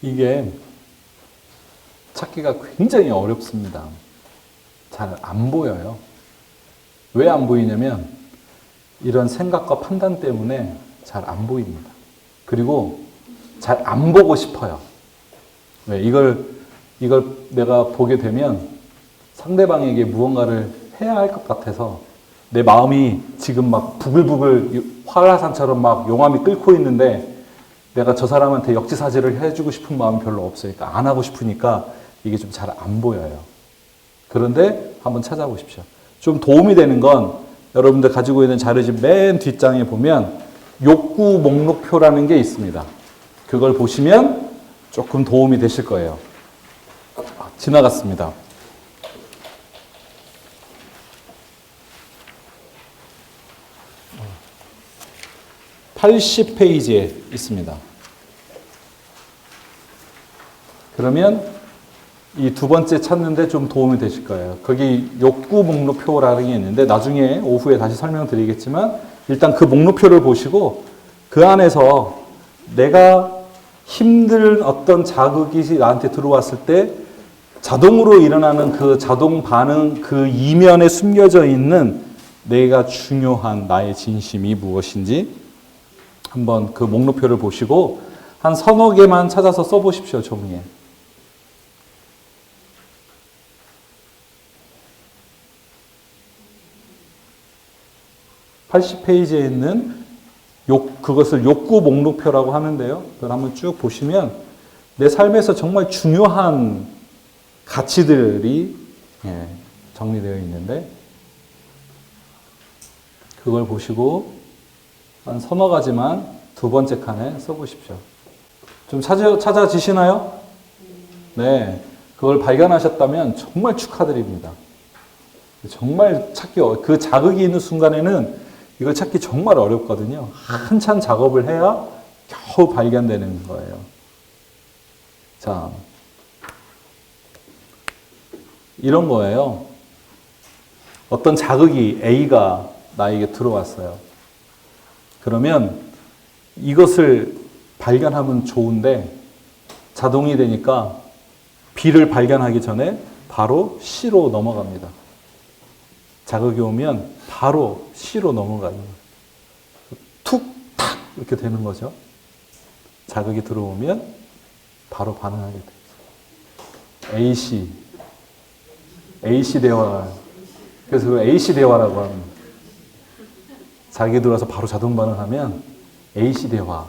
이게 찾기가 굉장히 어렵습니다. 잘 안 보여요. 왜 안 보이냐면 이런 생각과 판단 때문에 잘 안 보입니다. 그리고 잘 안 보고 싶어요. 왜? 이걸 내가 보게 되면 상대방에게 무언가를 해야 할 것 같아서 내 마음이 지금 막 부글부글 활화산처럼 막 용암이 끓고 있는데 내가 저 사람한테 역지사지를 해주고 싶은 마음이 별로 없으니까 안 하고 싶으니까 이게 좀 잘 안 보여요. 그런데 한번 찾아보십시오. 좀 도움이 되는 건 여러분들 가지고 있는 자료집 맨 뒷장에 보면 욕구 목록표라는 게 있습니다. 그걸 보시면 조금 도움이 되실 거예요. 지나갔습니다. 80페이지에 있습니다. 그러면 이 두 번째 찾는데 좀 도움이 되실 거예요. 거기 욕구 목록표라는 게 있는데 나중에 오후에 다시 설명드리겠지만 일단 그 목록표를 보시고 그 안에서 내가 힘든 어떤 자극이 나한테 들어왔을 때 자동으로 일어나는 그 자동 반응 그 이면에 숨겨져 있는 내가 중요한 나의 진심이 무엇인지 한번 그 목록표를 보시고 한 서너 개만 찾아서 써보십시오, 종이에. 80페이지에 있는 그것을 욕구 목록표라고 하는데요. 그걸 한번 쭉 보시면 내 삶에서 정말 중요한 가치들이 정리되어 있는데 그걸 보시고 한 서너 가지만 두 번째 칸에 써보십시오. 좀 찾아지시나요? 네. 그걸 발견하셨다면 정말 축하드립니다. 정말 찾기, 그 자극이 있는 순간에는 이걸 찾기 정말 어렵거든요. 한참 작업을 해야 겨우 발견되는 거예요. 자, 이런 거예요. 어떤 자극이 A가 나에게 들어왔어요. 그러면 이것을 발견하면 좋은데 자동이 되니까 B를 발견하기 전에 바로 C로 넘어갑니다. 자극이 오면 바로 C로 넘어가요. 툭, 탁 이렇게 되는 거죠. 자극이 들어오면 바로 반응하게 돼요. AC 대화. 그래서 그 AC 대화라고 합니다. 자극이 들어와서 바로 자동 반응하면 AC 대화.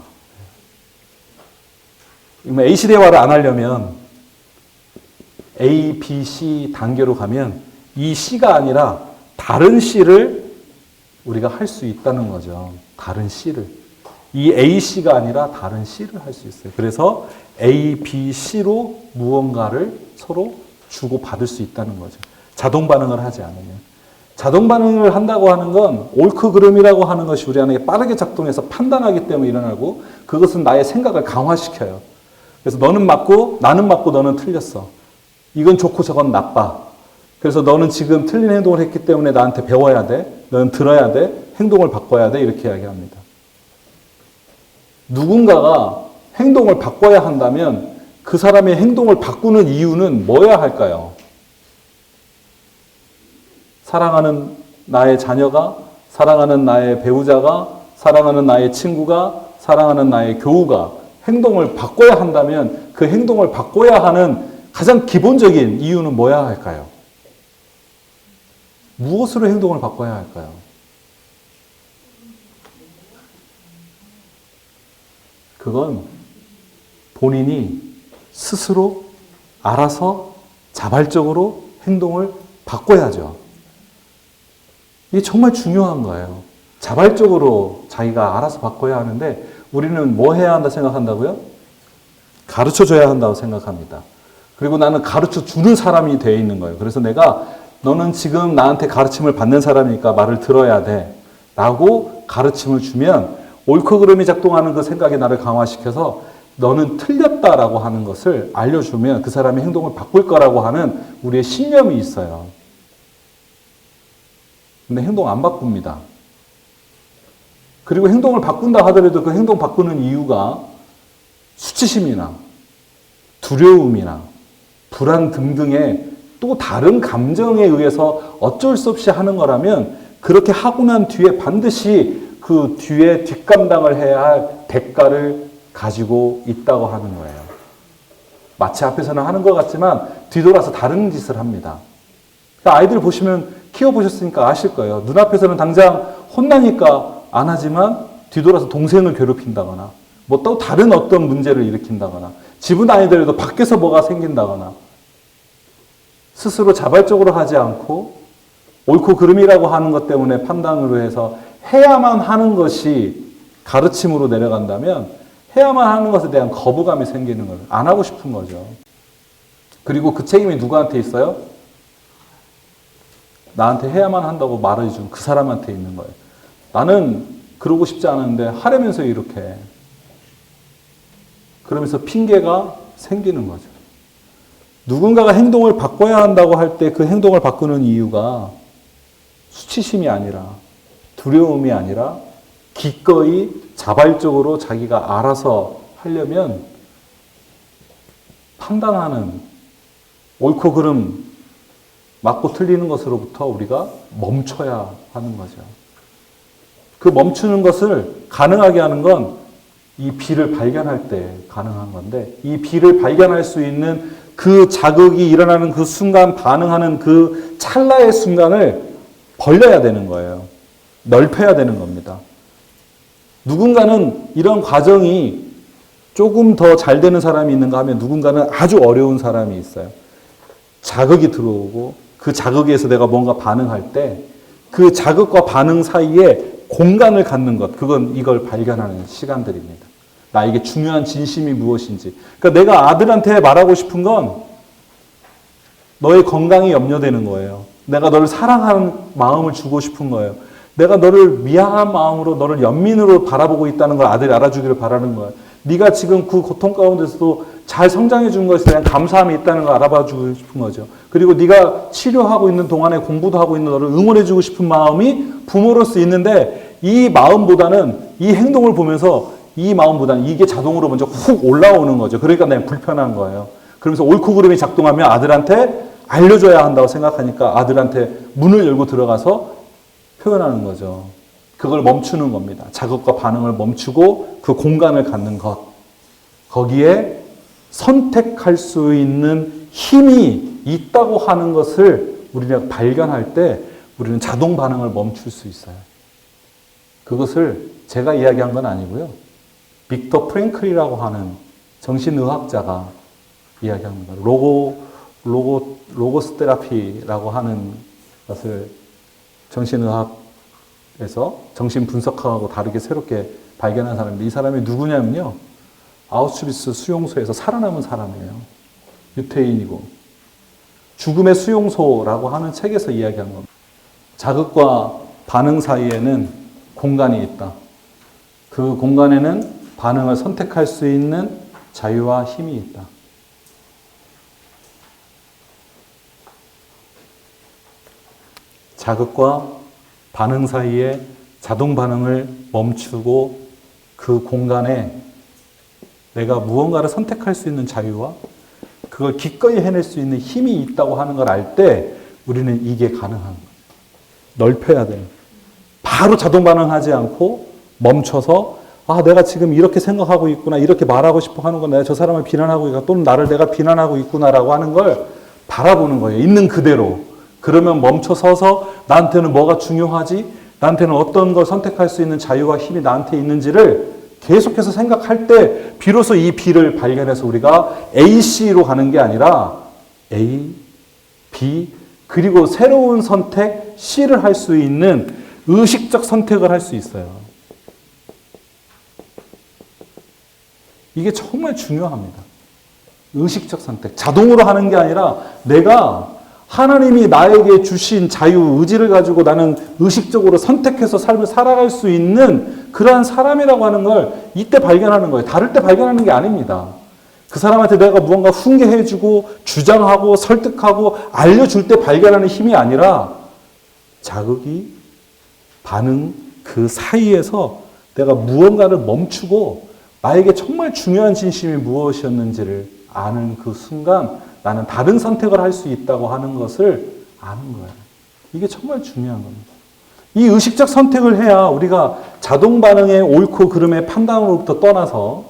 AC 대화를 안 하려면 A, B, C 단계로 가면 이 C가 아니라 다른 C를 우리가 할 수 있다는 거죠. 다른 C를. 이 A, C가 아니라 다른 C를 할 수 있어요. 그래서 A, B, C로 무언가를 서로 주고 받을 수 있다는 거죠. 자동 반응을 하지 않으면. 자동 반응을 한다고 하는 건 옳고 그름이라고 하는 것이 우리 안에 빠르게 작동해서 판단하기 때문에 일어나고 그것은 나의 생각을 강화시켜요. 그래서 너는 맞고 나는 맞고 너는 틀렸어. 이건 좋고 저건 나빠. 그래서 너는 지금 틀린 행동을 했기 때문에 나한테 배워야 돼. 너는 들어야 돼. 행동을 바꿔야 돼. 이렇게 이야기합니다. 누군가가 행동을 바꿔야 한다면 그 사람의 행동을 바꾸는 이유는 뭐야 할까요? 사랑하는 나의 자녀가, 사랑하는 나의 배우자가, 사랑하는 나의 친구가, 사랑하는 나의 교우가 행동을 바꿔야 한다면 그 행동을 바꿔야 하는 가장 기본적인 이유는 뭐야 할까요? 무엇으로 행동을 바꿔야 할까요? 그건 본인이 스스로 알아서 자발적으로 행동을 바꿔야죠. 이게 정말 중요한 거예요. 자발적으로 자기가 알아서 바꿔야 하는데 우리는 뭐 해야 한다 생각한다고요? 가르쳐줘야 한다고 생각합니다. 그리고 나는 가르쳐주는 사람이 되어 있는 거예요. 그래서 내가 너는 지금 나한테 가르침을 받는 사람이니까 말을 들어야 돼 라고 가르침을 주면 옳고 그름이 작동하는 그 생각이 나를 강화시켜서 너는 틀렸다라고 하는 것을 알려주면 그 사람의 행동을 바꿀 거라고 하는 우리의 신념이 있어요. 근데 행동 안 바꿉니다. 그리고 행동을 바꾼다 하더라도 그 행동 바꾸는 이유가 수치심이나 두려움이나 불안 등등의 또 다른 감정에 의해서 어쩔 수 없이 하는 거라면 그렇게 하고 난 뒤에 반드시 그 뒤에 뒷감당을 해야 할 대가를 가지고 있다고 하는 거예요. 마치 앞에서는 하는 것 같지만 뒤돌아서 다른 짓을 합니다. 그러니까 아이들 보시면 키워보셨으니까 아실 거예요. 눈앞에서는 당장 혼나니까 안 하지만 뒤돌아서 동생을 괴롭힌다거나 뭐 또 다른 어떤 문제를 일으킨다거나 집은 아니더라도 밖에서 뭐가 생긴다거나 스스로 자발적으로 하지 않고 옳고 그름이라고 하는 것 때문에 판단으로 해서 해야만 하는 것이 가르침으로 내려간다면 해야만 하는 것에 대한 거부감이 생기는 거예요. 안 하고 싶은 거죠. 그리고 그 책임이 누구한테 있어요? 나한테 해야만 한다고 말해준 그 사람한테 있는 거예요. 나는 그러고 싶지 않은데 하려면서 이렇게. 그러면서 핑계가 생기는 거죠. 누군가가 행동을 바꿔야 한다고 할 때 그 행동을 바꾸는 이유가 수치심이 아니라 두려움이 아니라 기꺼이 자발적으로 자기가 알아서 하려면 판단하는 옳고 그름 맞고 틀리는 것으로부터 우리가 멈춰야 하는 거죠. 그 멈추는 것을 가능하게 하는 건 이 비를 발견할 때 가능한 건데 이 비를 발견할 수 있는 그 자극이 일어나는 그 순간 반응하는 그 찰나의 순간을 벌려야 되는 거예요. 넓혀야 되는 겁니다. 누군가는 이런 과정이 조금 더 잘 되는 사람이 있는가 하면 누군가는 아주 어려운 사람이 있어요. 자극이 들어오고 그 자극에서 내가 뭔가 반응할 때 그 자극과 반응 사이에 공간을 갖는 것, 그건 이걸 발견하는 시간들입니다. 나에게 중요한 진심이 무엇인지. 그러니까 내가 아들한테 말하고 싶은 건 너의 건강이 염려되는 거예요. 내가 너를 사랑하는 마음을 주고 싶은 거예요. 내가 너를 미안한 마음으로 너를 연민으로 바라보고 있다는 걸 아들이 알아주기를 바라는 거예요. 네가 지금 그 고통 가운데서도 잘 성장해 준 것에 대한 감사함이 있다는 걸 알아봐 주고 싶은 거죠. 그리고 네가 치료하고 있는 동안에 공부도 하고 있는 너를 응원해 주고 싶은 마음이 부모로서 있는데 이 마음보다는 이 행동을 보면서 이 마음보다는 이게 자동으로 먼저 훅 올라오는 거죠. 그러니까 내가 불편한 거예요. 그러면서 옳고 그름이 작동하면 아들한테 알려줘야 한다고 생각하니까 아들한테 문을 열고 들어가서 표현하는 거죠. 그걸 멈추는 겁니다. 자극과 반응을 멈추고 그 공간을 갖는 것. 거기에 선택할 수 있는 힘이 있다고 하는 것을 우리가 발견할 때 우리는 자동 반응을 멈출 수 있어요. 그것을 제가 이야기한 건 아니고요. 빅터 프랭클이라고 하는 정신의학자가 이야기합니다. 로고스 테라피라고 하는 것을 정신의학에서 정신 분석학하고 다르게 새롭게 발견한 사람인데 이 사람이 누구냐면요. 아우슈비츠 수용소에서 살아남은 사람이에요. 유태인이고. 죽음의 수용소라고 하는 책에서 이야기한 겁니다. 자극과 반응 사이에는 공간이 있다. 그 공간에는 반응을 선택할 수 있는 자유와 힘이 있다. 자극과 반응 사이에 자동 반응을 멈추고 그 공간에 내가 무언가를 선택할 수 있는 자유와 그걸 기꺼이 해낼 수 있는 힘이 있다고 하는 걸 알 때 우리는 이게 가능한 거예요. 넓혀야 돼요. 바로 자동 반응하지 않고 멈춰서 아, 내가 지금 이렇게 생각하고 있구나, 이렇게 말하고 싶어 하는 건 내가 저 사람을 비난하고 있구나, 또는 나를 내가 비난하고 있구나라고 하는 걸 바라보는 거예요. 있는 그대로. 그러면 멈춰서서 나한테는 뭐가 중요하지? 나한테는 어떤 걸 선택할 수 있는 자유와 힘이 나한테 있는지를 계속해서 생각할 때 비로소 이 B를 발견해서 우리가 A, C로 가는 게 아니라 A, B, 그리고 새로운 선택 C를 할 수 있는 의식적 선택을 할 수 있어요. 이게 정말 중요합니다. 의식적 선택. 자동으로 하는 게 아니라 내가 하나님이 나에게 주신 자유, 의지를 가지고 나는 의식적으로 선택해서 삶을 살아갈 수 있는 그러한 사람이라고 하는 걸 이때 발견하는 거예요. 다를 때 발견하는 게 아닙니다. 그 사람한테 내가 무언가 훈계해주고 주장하고 설득하고 알려줄 때 발견하는 힘이 아니라 자극이 반응 그 사이에서 내가 무언가를 멈추고 나에게 정말 중요한 진심이 무엇이었는지를 아는 그 순간 나는 다른 선택을 할 수 있다고 하는 것을 아는 거예요. 이게 정말 중요한 겁니다. 이 의식적 선택을 해야 우리가 자동 반응의 옳고 그름의 판단으로부터 떠나서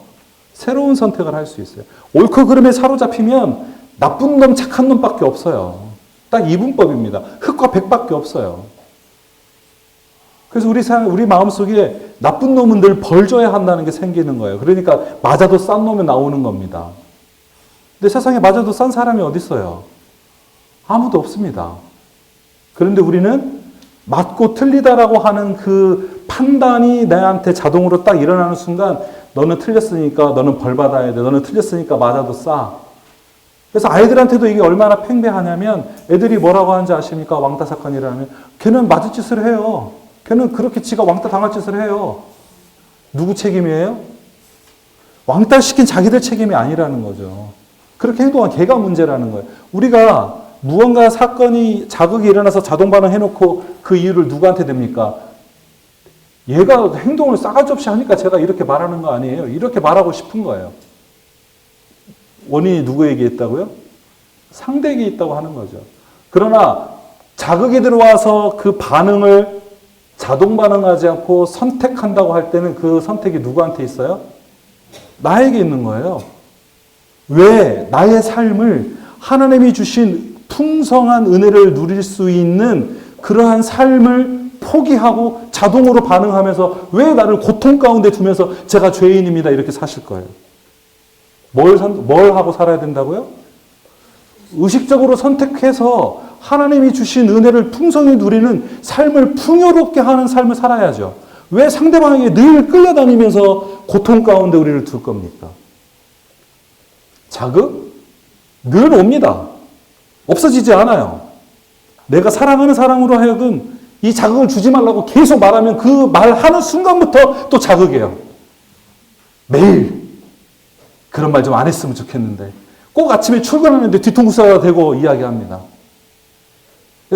새로운 선택을 할 수 있어요. 옳고 그름에 사로잡히면 나쁜 놈, 착한 놈밖에 없어요. 딱 이분법입니다. 흑과 백밖에 없어요. 그래서 우리 마음속에 나쁜 놈은 늘 벌 줘야 한다는 게 생기는 거예요. 그러니까 맞아도 싼 놈이 나오는 겁니다. 근데 세상에 맞아도 싼 사람이 어디 있어요? 아무도 없습니다. 그런데 우리는 맞고 틀리다라고 하는 그 판단이 나한테 자동으로 딱 일어나는 순간 너는 틀렸으니까 너는 벌 받아야 돼. 너는 틀렸으니까 맞아도 싸. 그래서 아이들한테도 이게 얼마나 팽배하냐면 애들이 뭐라고 하는지 아십니까? 왕따 사건이 일어나면 걔는 맞을 짓을 해요. 걔는 그렇게 지가 왕따 당할 짓을 해요. 누구 책임이에요? 왕따 시킨 자기들 책임이 아니라는 거죠. 그렇게 행동한 걔가 문제라는 거예요. 우리가 무언가 사건이 자극이 일어나서 자동 반응해놓고 그 이유를 누구한테 됩니까? 얘가 행동을 싸가지 없이 하니까 제가 이렇게 말하는 거 아니에요. 이렇게 말하고 싶은 거예요. 원인이 누구에게 있다고요? 상대에게 있다고 하는 거죠. 그러나 자극이 들어와서 그 반응을 자동 반응하지 않고 선택한다고 할 때는 그 선택이 누구한테 있어요? 나에게 있는 거예요. 왜 나의 삶을 하나님이 주신 풍성한 은혜를 누릴 수 있는 그러한 삶을 포기하고 자동으로 반응하면서 왜 나를 고통 가운데 두면서 제가 죄인입니다 이렇게 사실 거예요. 뭘 하고 살아야 된다고요? 의식적으로 선택해서 하나님이 주신 은혜를 풍성히 누리는 삶을 풍요롭게 하는 삶을 살아야죠. 왜 상대방에게 늘 끌려다니면서 고통 가운데 우리를 둘 겁니까? 자극? 늘 옵니다. 없어지지 않아요. 내가 사랑하는 사람으로 하여금 이 자극을 주지 말라고 계속 말하면 그 말하는 순간부터 또 자극이에요. 매일 그런 말 좀 안 했으면 좋겠는데 꼭 아침에 출근하는데 뒤통수가 대고 이야기합니다.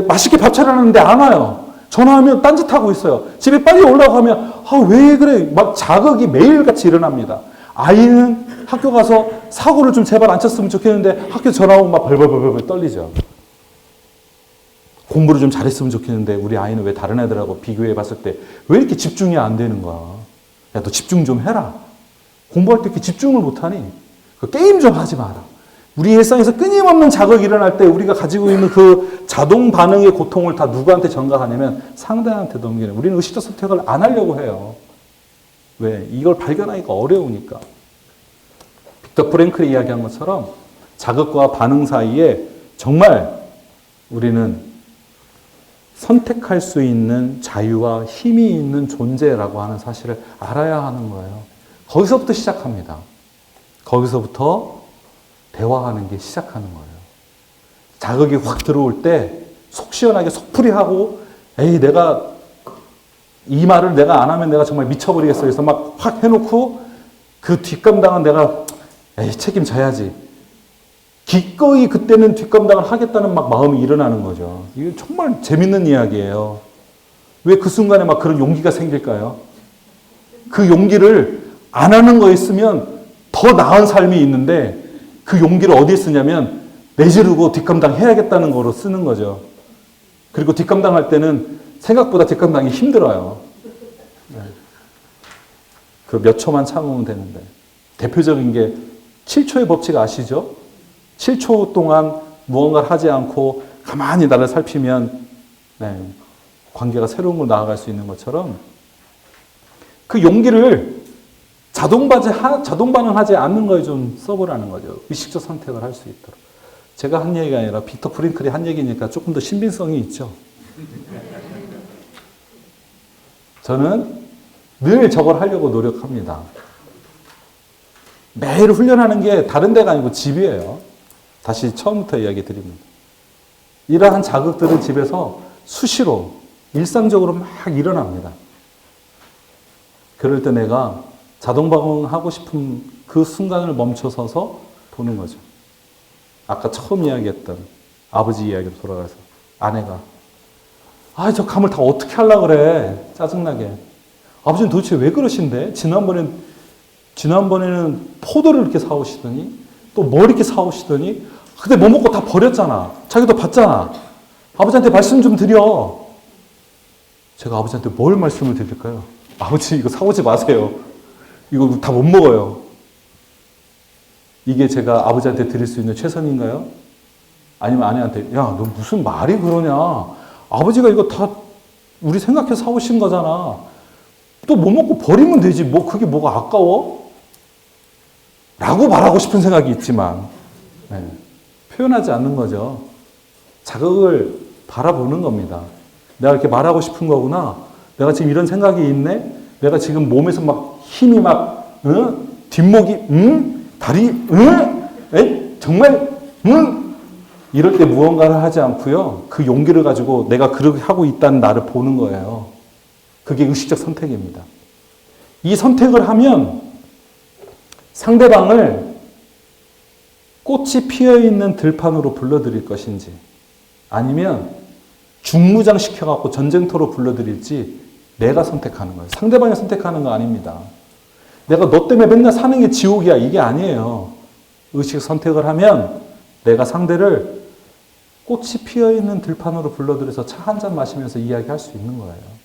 맛있게 밥 차려놨는데 안 와요. 전화하면 딴짓하고 있어요. 집에 빨리 올라고 하면 왜 그래? 막 자극이 매일같이 일어납니다. 아이는 학교 가서 사고를 좀 제발 안 쳤으면 좋겠는데 학교 전화 오면 막 벌벌벌벌 떨리죠. 공부를 좀 잘했으면 좋겠는데 우리 아이는 왜 다른 애들하고 비교해 봤을 때 왜 이렇게 집중이 안 되는 거야? 야, 너 집중 좀 해라. 공부할 때 이렇게 집중을 못하니? 게임 좀 하지 마라. 우리 일상에서 끊임없는 자극이 일어날 때 우리가 가지고 있는 그 자동 반응의 고통을 다 누구한테 전가하냐면 상대한테 넘기는. 우리는 의식적 선택을 안 하려고 해요. 왜? 이걸 발견하기가 어려우니까. 빅터 프랭클이 이야기한 것처럼 자극과 반응 사이에 정말 우리는 선택할 수 있는 자유와 힘이 있는 존재라고 하는 사실을 알아야 하는 거예요. 거기서부터 시작합니다. 거기서부터 대화하는 게 시작하는 거예요. 자극이 확 들어올 때 속 시원하게 속풀이하고 에이 내가 이 말을 내가 안 하면 내가 정말 미쳐버리겠어. 그래서 막 확 해놓고 그 뒷감당은 내가 에이 책임져야지. 기꺼이 그때는 뒷감당을 하겠다는 막 마음이 일어나는 거죠. 이게 정말 재밌는 이야기예요. 왜 그 순간에 막 그런 용기가 생길까요? 그 용기를 안 하는 거에 쓰면 더 나은 삶이 있는데 그 용기를 어디에 쓰냐면 내지르고 뒷감당 해야겠다는 거로 쓰는 거죠. 그리고 뒷감당할 때는 생각보다 뒷감당이 힘들어요. 그 몇 초만 참으면 되는데. 대표적인 게 7초의 법칙 아시죠? 7초 동안 무언가를 하지 않고 가만히 나를 살피면 관계가 새로운 걸 나아갈 수 있는 것처럼 그 용기를 자동 반응하지 않는 거에 좀 써보라는 거죠. 의식적 선택을 할 수 있도록. 제가 한 얘기가 아니라 빅터 프랭클이 한 얘기니까 조금 더 신빙성이 있죠. 저는 늘 저걸 하려고 노력합니다. 매일 훈련하는 게 다른 데가 아니고 집이에요. 다시 처음부터 이야기 드립니다. 이러한 자극들은 집에서 수시로 일상적으로 막 일어납니다. 그럴 때 내가 자동 반응하고 싶은 그 순간을 멈춰서서 보는 거죠. 아까 처음 이야기했던 아버지 이야기로 돌아가서 아내가 저 감을 다 어떻게 하려고 그래. 짜증나게. 아버지는 도대체 왜 그러신데? 지난번에는 포도를 이렇게 사오시더니 또 뭐 이렇게 사오시더니 근데 뭐 먹고 다 버렸잖아. 자기도 봤잖아. 아버지한테 말씀 좀 드려. 제가 아버지한테 뭘 말씀을 드릴까요? 아버지 이거 사오지 마세요. 이거 다 못 먹어요. 이게 제가 아버지한테 드릴 수 있는 최선인가요? 아니면 아내한테 야, 너 무슨 말이 그러냐. 아버지가 이거 다 우리 생각해서 사오신 거잖아. 또 뭐 먹고 버리면 되지. 뭐 그게 뭐가 아까워? 라고 말하고 싶은 생각이 있지만 표현하지 않는 거죠. 자극을 바라보는 겁니다. 내가 이렇게 말하고 싶은 거구나. 내가 지금 이런 생각이 있네. 내가 지금 몸에서 막 힘이 막 뒷목이 다리 정말 이럴 때 무언가를 하지 않고요. 그 용기를 가지고 내가 그렇게 하고 있다는 나를 보는 거예요. 그게 의식적 선택입니다. 이 선택을 하면 상대방을 꽃이 피어있는 들판으로 불러들일 것인지 아니면 중무장시켜갖고 전쟁터로 불러들일지 내가 선택하는 거예요. 상대방이 선택하는 거 아닙니다. 내가 너 때문에 맨날 사는 게 지옥이야. 이게 아니에요. 의식 선택을 하면 내가 상대를 꽃이 피어있는 들판으로 불러들여서 차 한 잔 마시면서 이야기할 수 있는 거예요.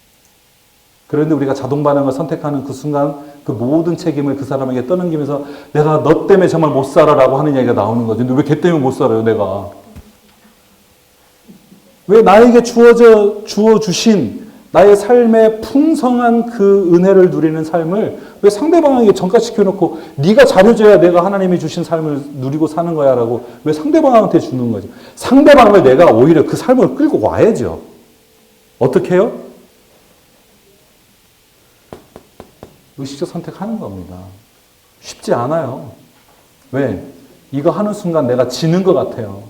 그런데 우리가 자동 반응을 선택하는 그 순간 그 모든 책임을 그 사람에게 떠넘기면서 내가 너 때문에 정말 못 살아라고 하는 이야기가 나오는 거죠. 근데 왜 걔 때문에 못 살아요, 내가? 왜 나에게 주어주신 나의 삶의 풍성한 그 은혜를 누리는 삶을 왜 상대방에게 전가시켜놓고 네가 잘해줘야 내가 하나님이 주신 삶을 누리고 사는 거야 라고 왜 상대방한테 주는 거죠. 상대방을 내가 오히려 그 삶을 끌고 와야죠. 어떻게 해요? 의식적 선택하는 겁니다. 쉽지 않아요. 왜? 이거 하는 순간 내가 지는 것 같아요.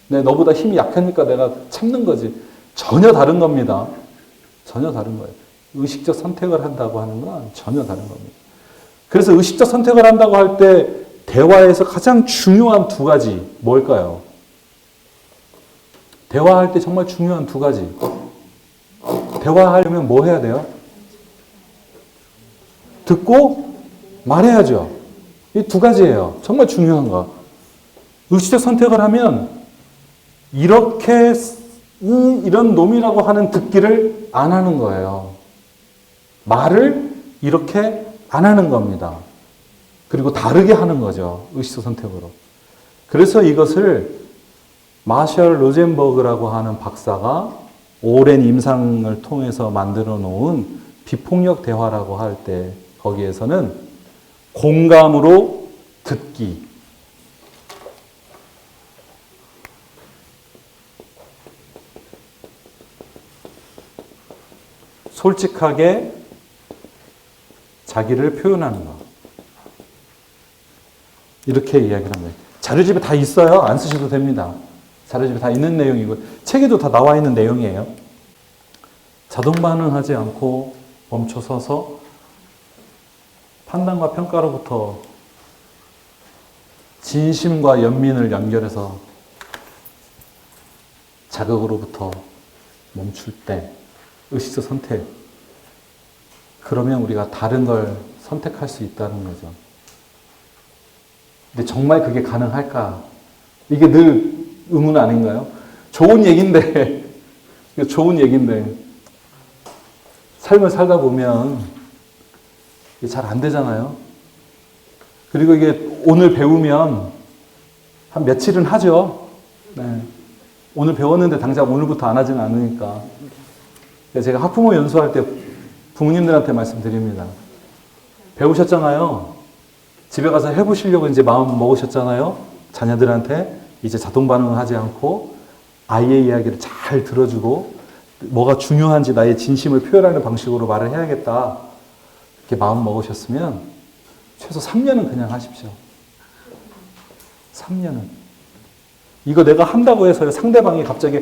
너보다 힘이 약하니까 내가 참는 거지. 전혀 다른 겁니다. 전혀 다른 거예요. 의식적 선택을 한다고 하는 건 전혀 다른 겁니다. 그래서 의식적 선택을 한다고 할 때 대화에서 가장 중요한 두 가지 뭘까요? 대화할 때 정말 중요한 두 가지. 대화하려면 뭐 해야 돼요? 듣고 말해야죠. 이 두 가지예요. 정말 중요한 거. 의식적 선택을 하면 이렇게 이런 놈이라고 하는 듣기를 안 하는 거예요. 말을 이렇게 안 하는 겁니다. 그리고 다르게 하는 거죠. 의식적 선택으로. 그래서 이것을 마셜 로젠버그라고 하는 박사가 오랜 임상을 통해서 만들어 놓은 비폭력 대화라고 할 때 거기에서는 공감으로 듣기, 솔직하게 자기를 표현하는 것. 이렇게 이야기를 합니다. 자료집에 다 있어요. 안 쓰셔도 됩니다. 자료집에 다 있는 내용이고 책에도 다 나와 있는 내용이에요. 자동 반응하지 않고 멈춰서서 판단과 평가로부터 진심과 연민을 연결해서 자극으로부터 멈출 때 의식적 선택. 그러면 우리가 다른 걸 선택할 수 있다는 거죠. 근데 정말 그게 가능할까? 이게 늘 의문 아닌가요? 좋은 얘기인데, 좋은 얘기인데, 삶을 살다 보면 잘 안 되잖아요. 그리고 이게 오늘 배우면 한 며칠은 하죠. 네. 오늘 배웠는데 당장 오늘부터 안 하지는 않으니까. 제가 학부모 연수할 때 부모님들한테 말씀드립니다. 배우셨잖아요. 집에 가서 해보시려고 이제 마음 먹으셨잖아요. 자녀들한테 이제 자동 반응을 하지 않고 아이의 이야기를 잘 들어주고 뭐가 중요한지 나의 진심을 표현하는 방식으로 말을 해야겠다. 이렇게 마음 먹으셨으면 최소 3년은 그냥 하십시오. 3년은. 이거 내가 한다고 해서 상대방이 갑자기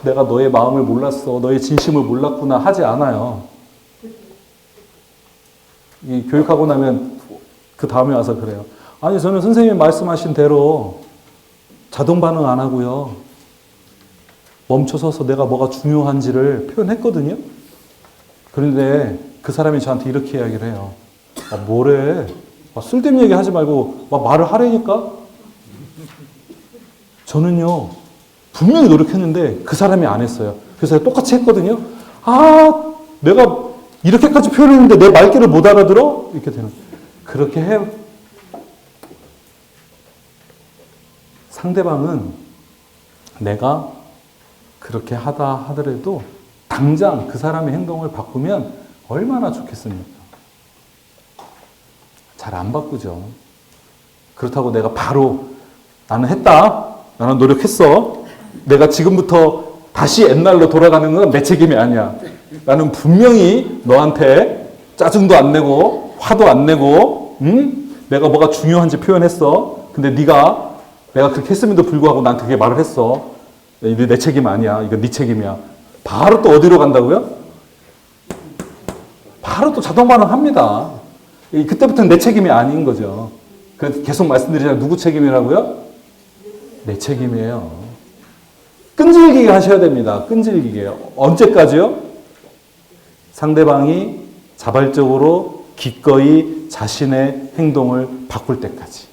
내가 너의 마음을 몰랐어. 너의 진심을 몰랐구나 하지 않아요. 이 교육하고 나면 그 다음에 와서 그래요. 아니 저는 선생님이 말씀하신 대로 자동 반응 안 하고요. 멈춰서서 내가 뭐가 중요한지를 표현했거든요. 그런데 그 사람이 저한테 이렇게 이야기를 해요. 뭐래? 쓸데없는 얘기 하지 말고 말을 하라니까? 저는요. 분명히 노력했는데 그 사람이 안 했어요. 그래서 똑같이 했거든요. 내가 이렇게까지 표현했는데 내 말귀를 못 알아들어? 이렇게 되는. 그렇게 해요. 상대방은 내가 그렇게 하다 하더라도 당장 그 사람의 행동을 바꾸면 얼마나 좋겠습니까? 잘 안 바꾸죠. 그렇다고 내가 바로 나는 했다. 나는 노력했어. 내가 지금부터 다시 옛날로 돌아가는 건 내 책임이 아니야. 나는 분명히 너한테 짜증도 안 내고 화도 안 내고 내가 뭐가 중요한지 표현했어. 근데 내가 그렇게 했음에도 불구하고 난 그게 말을 했어. 이게 내 책임 아니야. 이건 네 책임이야. 바로 또 어디로 간다고요? 바로 또 자동 반응합니다. 그때부터는 내 책임이 아닌 거죠. 그 계속 말씀드리잖아요. 누구 책임이라고요? 내 책임이에요. 끈질기게 하셔야 됩니다. 끈질기게. 언제까지요? 상대방이 자발적으로 기꺼이 자신의 행동을 바꿀 때까지.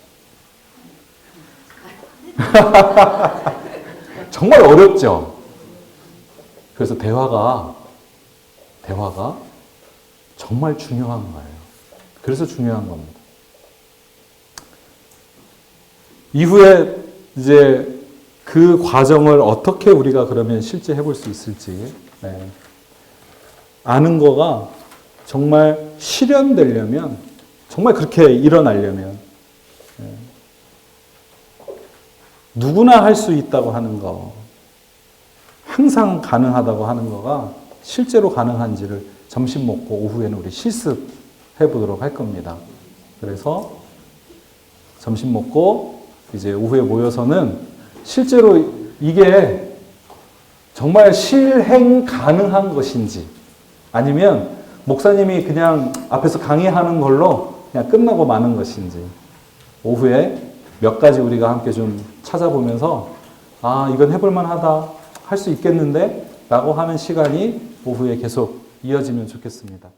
정말 어렵죠? 그래서 대화가 정말 중요한 거예요. 그래서 중요한 겁니다. 이후에 이제 그 과정을 어떻게 우리가 그러면 실제 해볼 수 있을지, 네. 아는 거가 정말 실현되려면, 정말 그렇게 일어나려면, 네. 누구나 할 수 있다고 하는 거, 항상 가능하다고 하는 거가 실제로 가능한지를 점심 먹고 오후에는 우리 실습해 보도록 할 겁니다. 그래서 점심 먹고 이제 오후에 모여서는 실제로 이게 정말 실행 가능한 것인지, 아니면 목사님이 그냥 앞에서 강의하는 걸로 그냥 끝나고 마는 것인지, 오후에 몇 가지 우리가 함께 좀 찾아보면서 아, 이건 해볼 만하다, 할 수 있겠는데? 라고 하는 시간이 오후에 계속 이어지면 좋겠습니다.